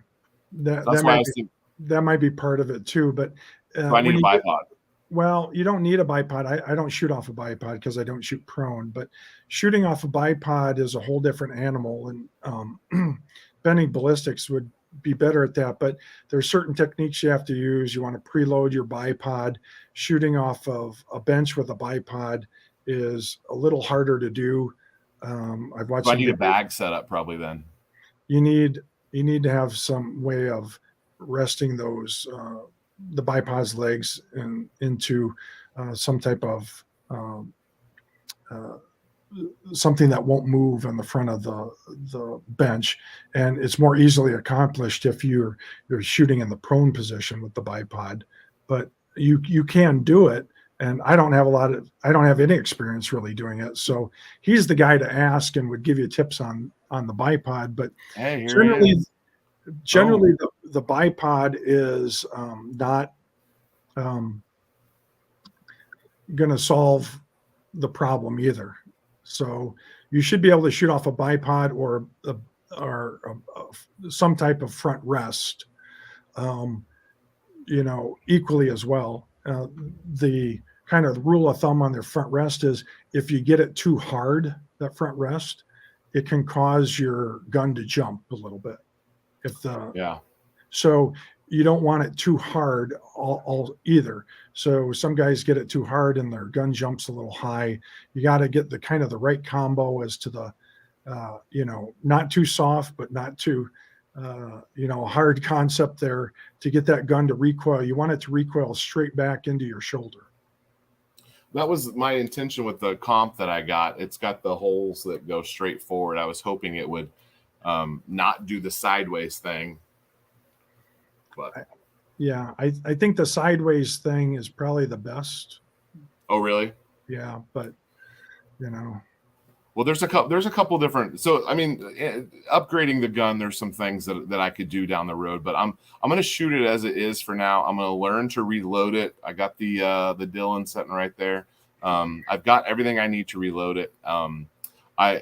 That might be part of it too. But I need a bipod. Well, you don't need a bipod. I don't shoot off a bipod because I don't shoot prone, but shooting off a bipod is a whole different animal. And Bending Ballistics would be better at that, but there's certain techniques you have to use. You want to preload your bipod. Shooting off of a bench with a bipod is a little harder to do. I've watched. I need a bag setup probably then. You need to have some way of resting those the bipod's legs into some type of uh, something that won't move on the front of the bench, and it's more easily accomplished if you're shooting in the prone position with the bipod. But you can do it, and I don't have any experience really doing it. So he's the guy to ask and would give you tips on the bipod. But Hey, here he generally, is. generally the bipod is not um, going to solve the problem either. So you should be able to shoot off a bipod or some type of front rest, um, equally as well. The kind of rule of thumb on their front rest is if you get it too hard, that front rest, it can cause your gun to jump a little bit. Yeah. So you don't want it too hard all either. So some guys get it too hard and their gun jumps a little high. You got to get the kind of the right combo as to the, not too soft, but not too, hard concept there to get that gun to recoil. You want it to recoil straight back into your shoulder. That was my intention with the comp that I got. It's got the holes that go straight forward. I was hoping it would not do the sideways thing. But I think the sideways thing is probably the best. Oh, really? Yeah, but well, there's a couple different. So I mean, upgrading the gun, there's some things that I could do down the road. But I'm going to shoot it as it is for now. I'm going to learn to reload it. I got the Dillon sitting right there. I've got everything I need to reload it. I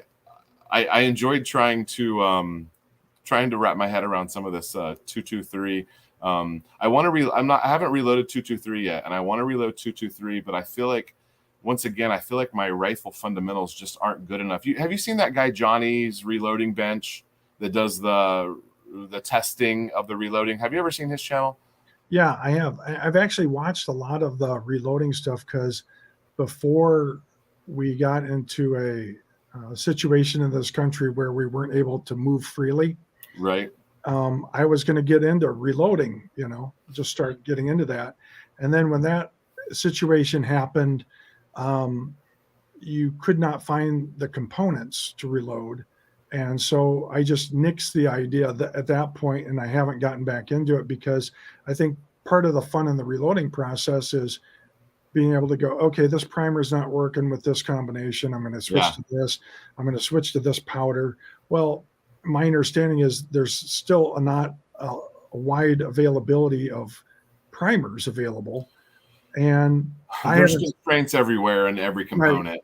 enjoyed trying to wrap my head around some of this 223. I haven't reloaded 223 yet, and I want to reload 223, but I feel like once again, I feel like my rifle fundamentals just aren't good enough. Have you seen that guy Johnny's reloading bench that does the testing of the reloading? Have you ever seen his channel? Yeah, I have. I've actually watched a lot of the reloading stuff because before we got into a situation in this country where we weren't able to move freely, right? I was going to get into reloading, just start getting into that. And then when that situation happened, you could not find the components to reload. And so I just nixed the idea at that point, and I haven't gotten back into it because I think part of the fun in the reloading process is being able to go, okay, this primer is not working with this combination. I'm going to switch to this. I'm going to switch to this powder. Well, my understanding is there's still not a wide availability of primers available. And there's constraints everywhere in every component. Right.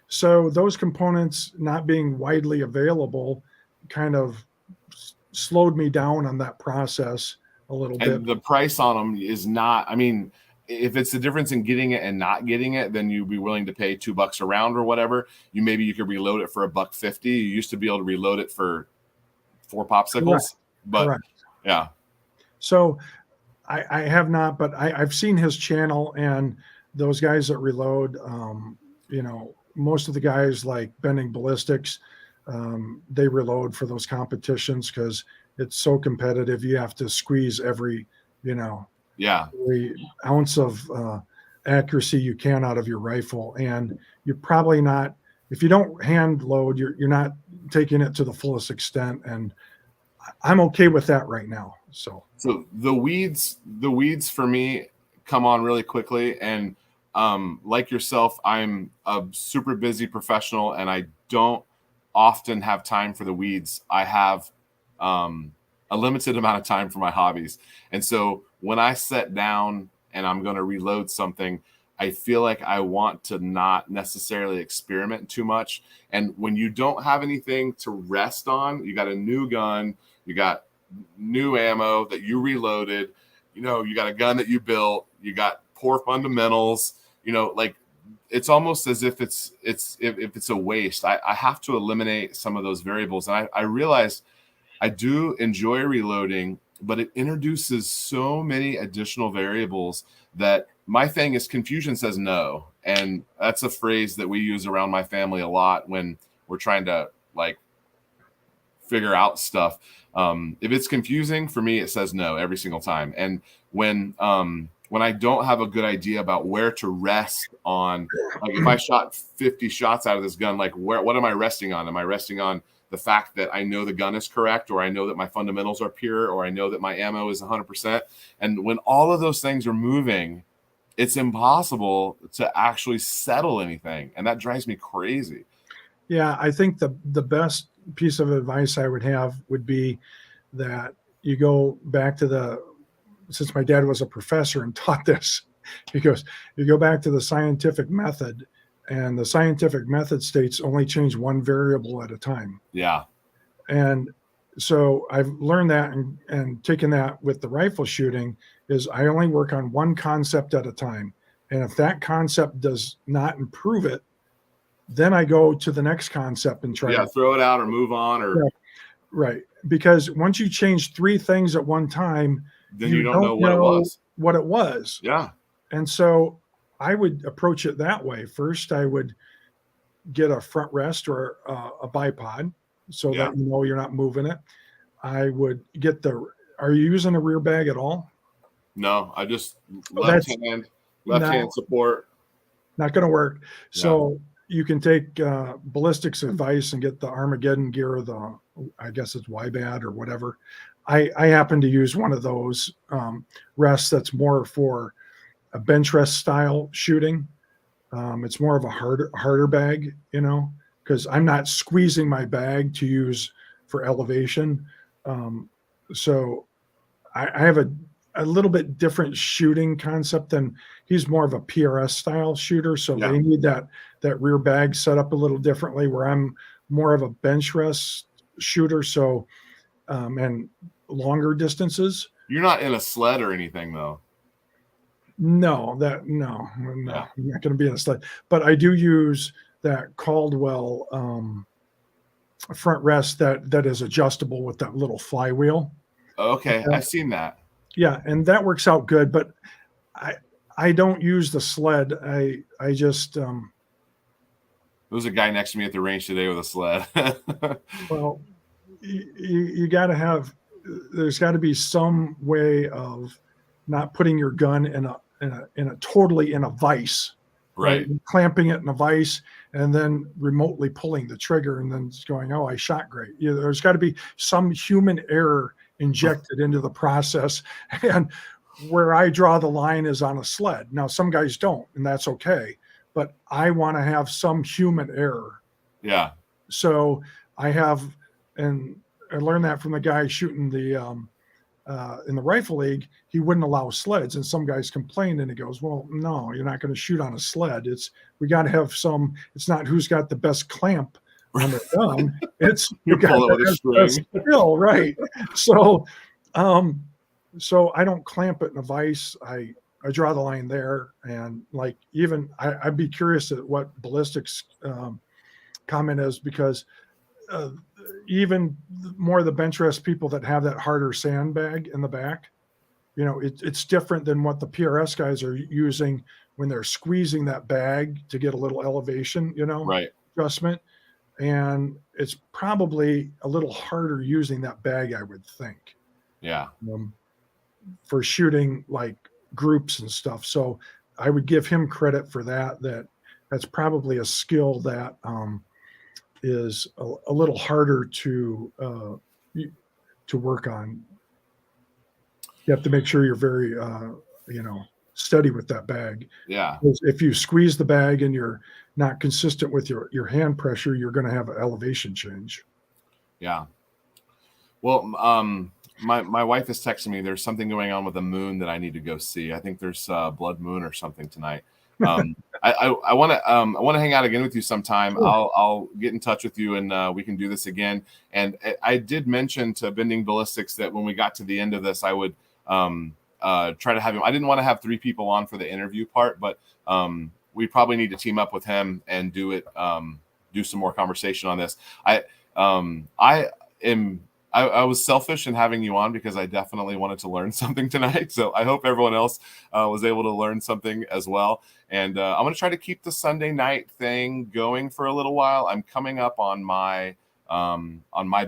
So those components not being widely available kind of slowed me down on that process a little bit. And the price on them is not, I mean, if it's the difference in getting it and not getting it, then you'd be willing to pay $2 a round or whatever. Maybe you could reload it for $1.50. You used to be able to reload it for 4 popsicles. Correct. But Correct. Yeah. So I have not, but I've seen his channel, and those guys that reload, most of the guys like Bending Ballistics, they reload for those competitions because it's so competitive. You have to squeeze every ounce of accuracy you can out of your rifle. And you're probably not, if you don't hand load, you're not taking it to the fullest extent. And I'm okay with that right now. So the weeds for me come on really quickly. And like yourself, I'm a super busy professional and I don't often have time for the weeds. I have a limited amount of time for my hobbies. And so when I sit down and I'm going to reload something, I feel like I want to not necessarily experiment too much. And when you don't have anything to rest on, you got a new gun, you got new ammo that you reloaded, you got a gun that you built, you got poor fundamentals, like it's almost as if it's a waste. I have to eliminate some of those variables. And I realized I do enjoy reloading, but it introduces so many additional variables that my thing is confusion says no. And that's a phrase that we use around my family a lot when we're trying to figure out stuff. If it's confusing for me, it says no every single time. And when when I don't have a good idea about where to rest on, like if I shot 50 shots out of this gun, like what am I resting on? Am I resting on the fact that I know the gun is correct, or I know that my fundamentals are pure, or I know that my ammo is 100%? And when all of those things are moving, it's impossible to actually settle anything. And that drives me crazy. Yeah, I think the best piece of advice I would have would be that you go back to since my dad was a professor and taught this, he goes, you go back to the scientific method, and the scientific method states only change one variable at a time. Yeah. And so I've learned that and taken that with the rifle shooting is I only work on one concept at a time. And if that concept does not improve it, then I go to the next concept and try to throw it out or move on or right. Because once you change three things at one time, then you don't know what it was. Yeah. And so I would approach it that way. First, I would get a front rest or a bipod so that you're not moving it. I would get are you using a rear bag at all? No, I just left hand support. Not going to work. So you can take ballistics advice and get the Armageddon gear, or I guess it's YBAD or whatever. I happen to use one of those rests that's more for a bench rest style shooting. It's more of a harder bag, because I'm not squeezing my bag to use for elevation. So I have a little bit different shooting concept than he's more of a PRS style shooter. So they need that rear bag set up a little differently, where I'm more of a bench rest shooter. So, and longer distances. You're not in a sled or anything though. No, I'm not going to be in a sled, but I do use that Caldwell front rest that is adjustable with that little flywheel. Okay, I've seen that. Yeah, and that works out good, but I don't use the sled. I just there was a guy next to me at the range today with a sled. Well, you got to have. There's got to be some way of not putting your gun in a totally in a vise, right? Clamping it in a vise and then remotely pulling the trigger and then just going, oh, I shot great. There's got to be some human error injected into the process, and where I draw the line is on a sled. Now, some guys don't, and that's okay, but I want to have some human error. Yeah. So I have, and I learned that from the guy shooting the in the rifle league. He wouldn't allow sleds, and some guys complained, and he goes, well, no, you're not going to shoot on a sled. We got to have some. It's not who's got the best clamp on the gun. It's you pull it with a string. Skill, right? So, so I don't clamp it in a vise. I draw the line there, and like even I'd be curious at what ballistics comment is, because even more of the bench rest people that have that harder sandbag in the back, it's different than what the PRS guys are using when they're squeezing that bag to get a little elevation, right, adjustment. And it's probably a little harder using that bag, I would think. Yeah. For shooting like groups and stuff. So I would give him credit for that's probably a skill that is a little harder to work on. You have to make sure you're very, steady with that bag. Yeah. If you squeeze the bag and you're not consistent with your hand pressure, you're going to have an elevation change. Yeah. Well, my wife is texting me. There's something going on with the moon that I need to go see. I think there's blood moon or something tonight. I want to hang out again with you sometime. Sure. I'll get in touch with you and we can do this again. And I did mention to Bending Ballistics that when we got to the end of this, I would try to have him. I didn't want to have 3 people on for the interview part, but we probably need to team up with him and do some more conversation on this. I was selfish in having you on because I definitely wanted to learn something tonight. So I hope everyone else was able to learn something as well. And I'm going to try to keep the Sunday night thing going for a little while. I'm coming up on my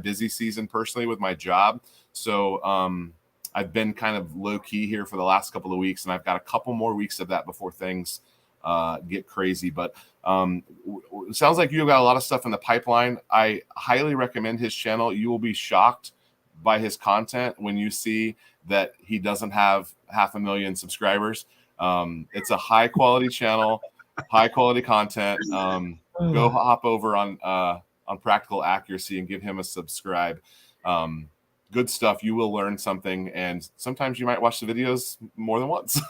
busy season personally with my job. So I've been kind of low key here for the last couple of weeks, and I've got a couple more weeks of that before things get crazy. But it sounds like you've got a lot of stuff in the pipeline. I highly recommend his channel. You will be shocked by his content when you see that he doesn't have 500,000 subscribers. It's a high quality channel, high quality content. Go hop over on Practical Accuracy and give him a subscribe. Good stuff. You will learn something, and sometimes you might watch the videos more than once.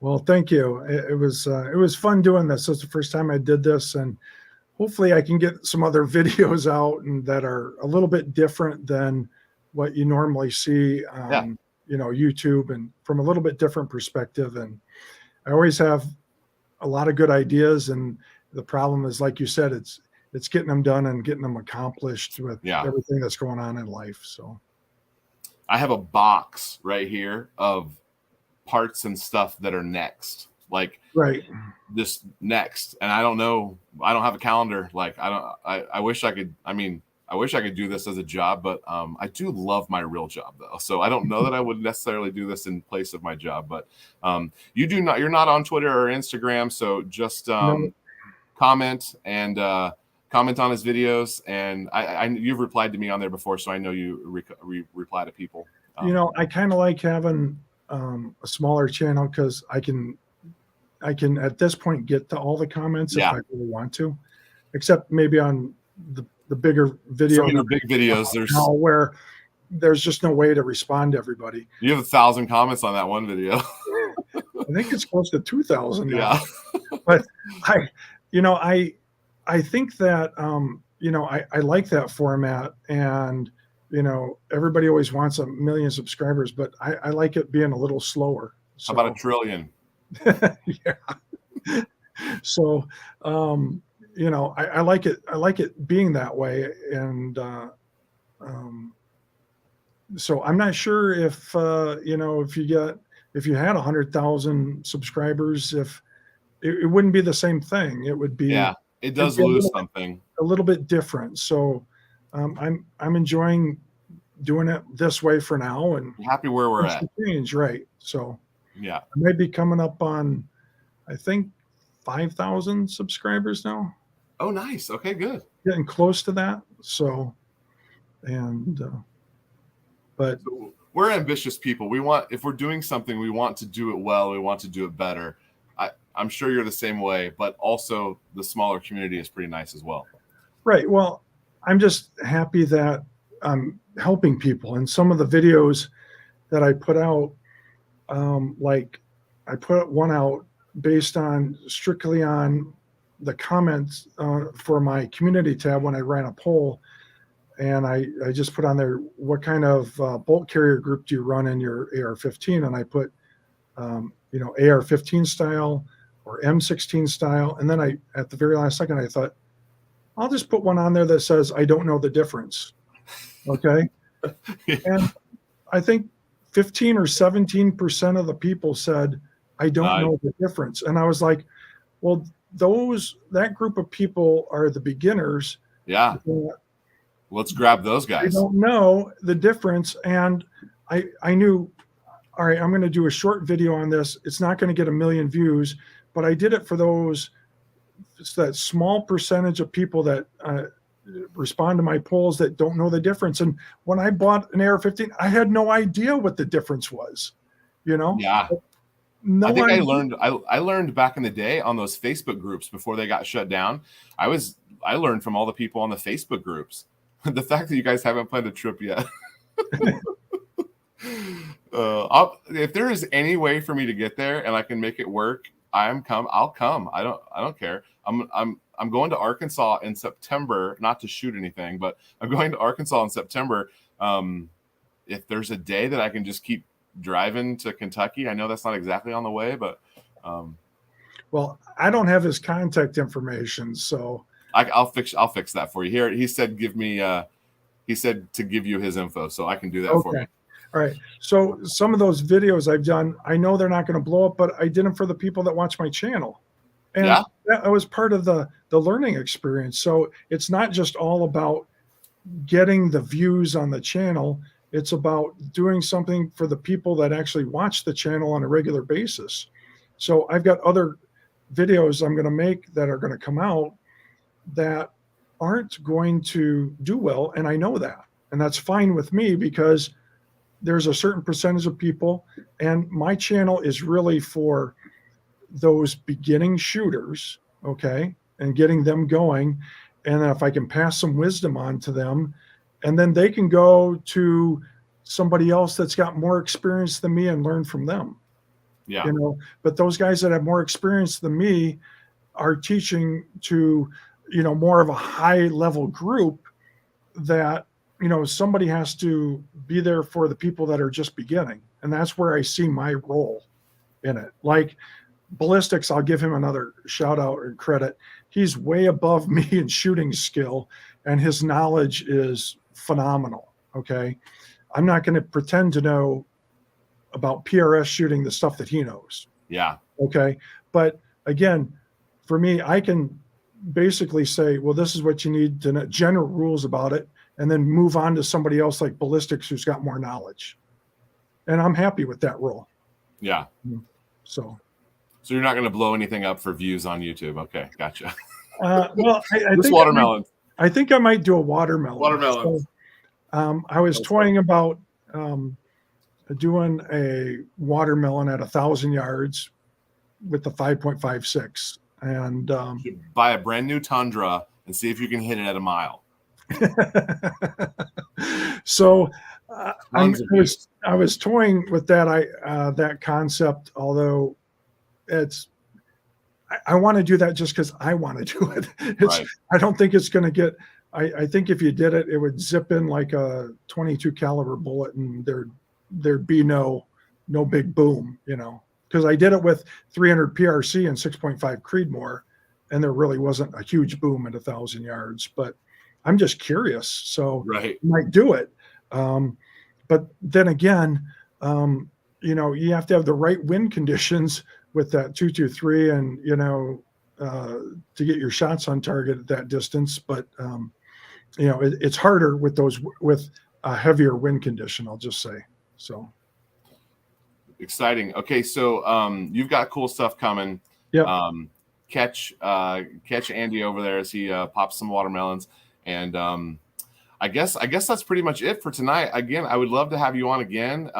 Well, thank you. It was fun doing this. It's the first time I did this, and hopefully I can get some other videos out and that are a little bit different than what you normally see on YouTube, and from a little bit different perspective. And I always have a lot of good ideas, and the problem is, like you said, it's getting them done and getting them accomplished with everything that's going on in life. So I have a box right here of parts and stuff that are next, like this next. And I don't know, I don't have a calendar. Like I wish I could, I wish I could do this as a job, but I do love my real job though. So I don't know that I would necessarily do this in place of my job, but you're not on Twitter or Instagram. So just comment and comment on his videos. And you've replied to me on there before, so I know you reply to people. I kind of like having a smaller channel, because I can at this point get to all the comments if I really want to, except maybe on the bigger video. Some of big videos, where there's just no way to respond to everybody. You have 1,000 comments on that one video. I think it's close to 2,000 now. Yeah. But I think that I like that format, and everybody always wants 1 million subscribers, but I like it being a little slower. So, how about 1 trillion? Yeah. So I like it. I like it being that way, and so I'm not sure if if you had 100,000 subscribers, if it wouldn't be the same thing. It would be it does lose something a little bit different. So I'm enjoying doing it this way for now, and happy where we're at. Change, right? So I may be coming up on, I think, 5,000 subscribers now. Oh, nice. Okay, good. Getting close to that. So, but we're ambitious people. If we're doing something, we want to do it well. We want to do it better. I'm sure you're the same way, but also the smaller community is pretty nice as well. Right. Well, I'm just happy that I'm helping people. And some of the videos that I put out, like I put one out based on strictly on the comments for my community tab when I ran a poll. And I just put on there, what kind of bolt carrier group do you run in your AR-15? And I put, AR-15 style or M16 style. And then at the very last second, I thought, I'll just put one on there that says, I don't know the difference. Okay. And I think 15 or 17% of the people said, I don't know the difference. And I was like, well, that group of people are the beginners. Yeah. Let's grab those guys. They don't know the difference. And I knew, all right, I'm going to do a short video on this. It's not going to get 1 million views, but I did it for that small percentage of people that respond to my polls that don't know the difference. And when I bought an AR-15, I had no idea what the difference was, Yeah. I think I learned back in the day on those Facebook groups before they got shut down. I learned from all the people on the Facebook groups. The fact that you guys haven't planned a trip yet. If there is any way for me to get there and I can make it work, I'll come. I don't care. I'm going to Arkansas in September, not to shoot anything, but I'm going to Arkansas in September. If there's a day that I can just keep driving to Kentucky, I know that's not exactly on the way, but well, I don't have his contact information, so I'll fix that for you. Here, he said he said to give you his info, so I can do that for you. All right. So some of those videos I've done, I know they're not going to blow up, but I did them for the people that watch my channel. And that was part of the learning experience. So it's not just all about getting the views on the channel. It's about doing something for the people that actually watch the channel on a regular basis. So I've got other videos I'm going to make that are going to come out that aren't going to do well. And I know that. And that's fine with me because there's a certain percentage of people, and my channel is really for those beginning shooters, okay, and getting them going. And if I can pass some wisdom on to them, and then they can go to somebody else that's got more experience than me and learn from them. Yeah. You know, but those guys that have more experience than me are teaching to, you know, more of a high level group that, you know, somebody has to be there for the people that are just beginning. And that's where I see my role in it. Like ballistics, I'll give him another shout out and credit. He's way above me in shooting skill, and his knowledge is phenomenal. Okay. I'm not going to pretend to know about PRS shooting the stuff that he knows. Yeah. Okay. But again, for me, I can basically say, well, this is what you need to know, general rules about it, and then move on to somebody else like ballistics who's got more knowledge. And I'm happy with that role. Yeah. So you're not going to blow anything up for views on YouTube. Okay. Gotcha. Well, I think watermelon. I think I might do a watermelon. Watermelon. So, I was toying about doing a watermelon at 1,000 yards with the 5.56, and you should buy a brand new Tundra and see if you can hit it at a mile. So I was toying with that that concept, although I want to do that just because I want to do it. Right. I don't think it's going to get. I think if you did it, it would zip in like a 22 caliber bullet, and there'd be no big boom, you know. Because I did it with 300 PRC and 6.5 Creedmoor, and there really wasn't a huge boom at 1,000 yards. But I'm just curious, so right. I might do it. But then again, you know, you have to have the right wind conditions with that 223, and you know, to get your shots on target at that distance. But you know, it's harder with a heavier wind condition, I'll just say. So exciting. Okay, so you've got cool stuff coming. Yeah. Catch Andy over there as he pops some watermelons, and I guess that's pretty much it for tonight. Again, I would love to have you on again.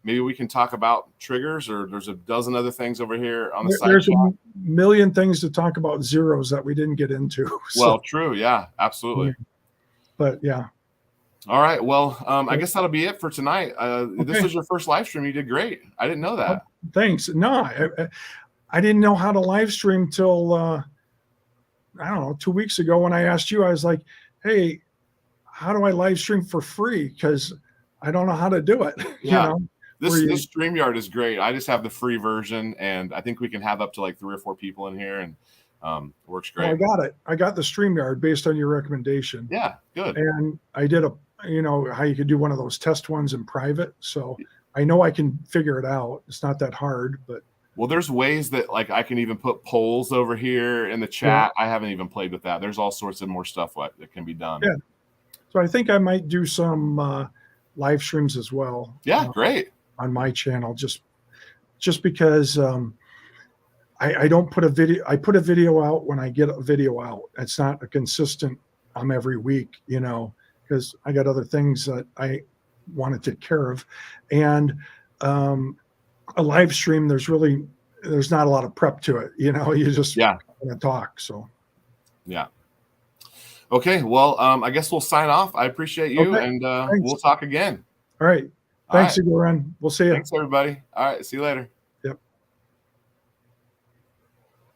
Maybe we can talk about triggers, or there's a dozen other things over here on the side. There's a million things to talk about zeros that we didn't get into. So. Well, true. Yeah, absolutely. But yeah. All right. Well, I guess that'll be it for tonight. Okay. This was your first live stream. You did great. I didn't know that. Oh, thanks. No, I didn't know how to live stream till, I don't know, 2 weeks ago when I asked you. I was like, hey, how do I live stream for free? Because I don't know how to do it. Yeah. You know? This StreamYard is great. I just have the free version, and I think we can have up to like 3 or 4 people in here, and it works great. Well, I got it. I got the StreamYard based on your recommendation. Yeah, good. And I did you know, how you could do one of those test ones in private. So I know I can figure it out. It's not that hard, but. Well, there's ways that like I can even put polls over here in the chat. Yeah. I haven't even played with that. There's all sorts of more stuff that can be done. Yeah. So I think I might do some live streams as well. Yeah, great. On my channel, just because I don't put a video. I put a video out when I get a video out. It's not a consistent. I'm every week, you know, because I got other things that I want to take care of, and a live stream. There's not a lot of prep to it. You know, you just want to talk. So yeah. Okay. Well, I guess we'll sign off. I appreciate you, and we'll talk again. All right. Thanks, Igor. We'll see you. Thanks, everybody. All right. See you later.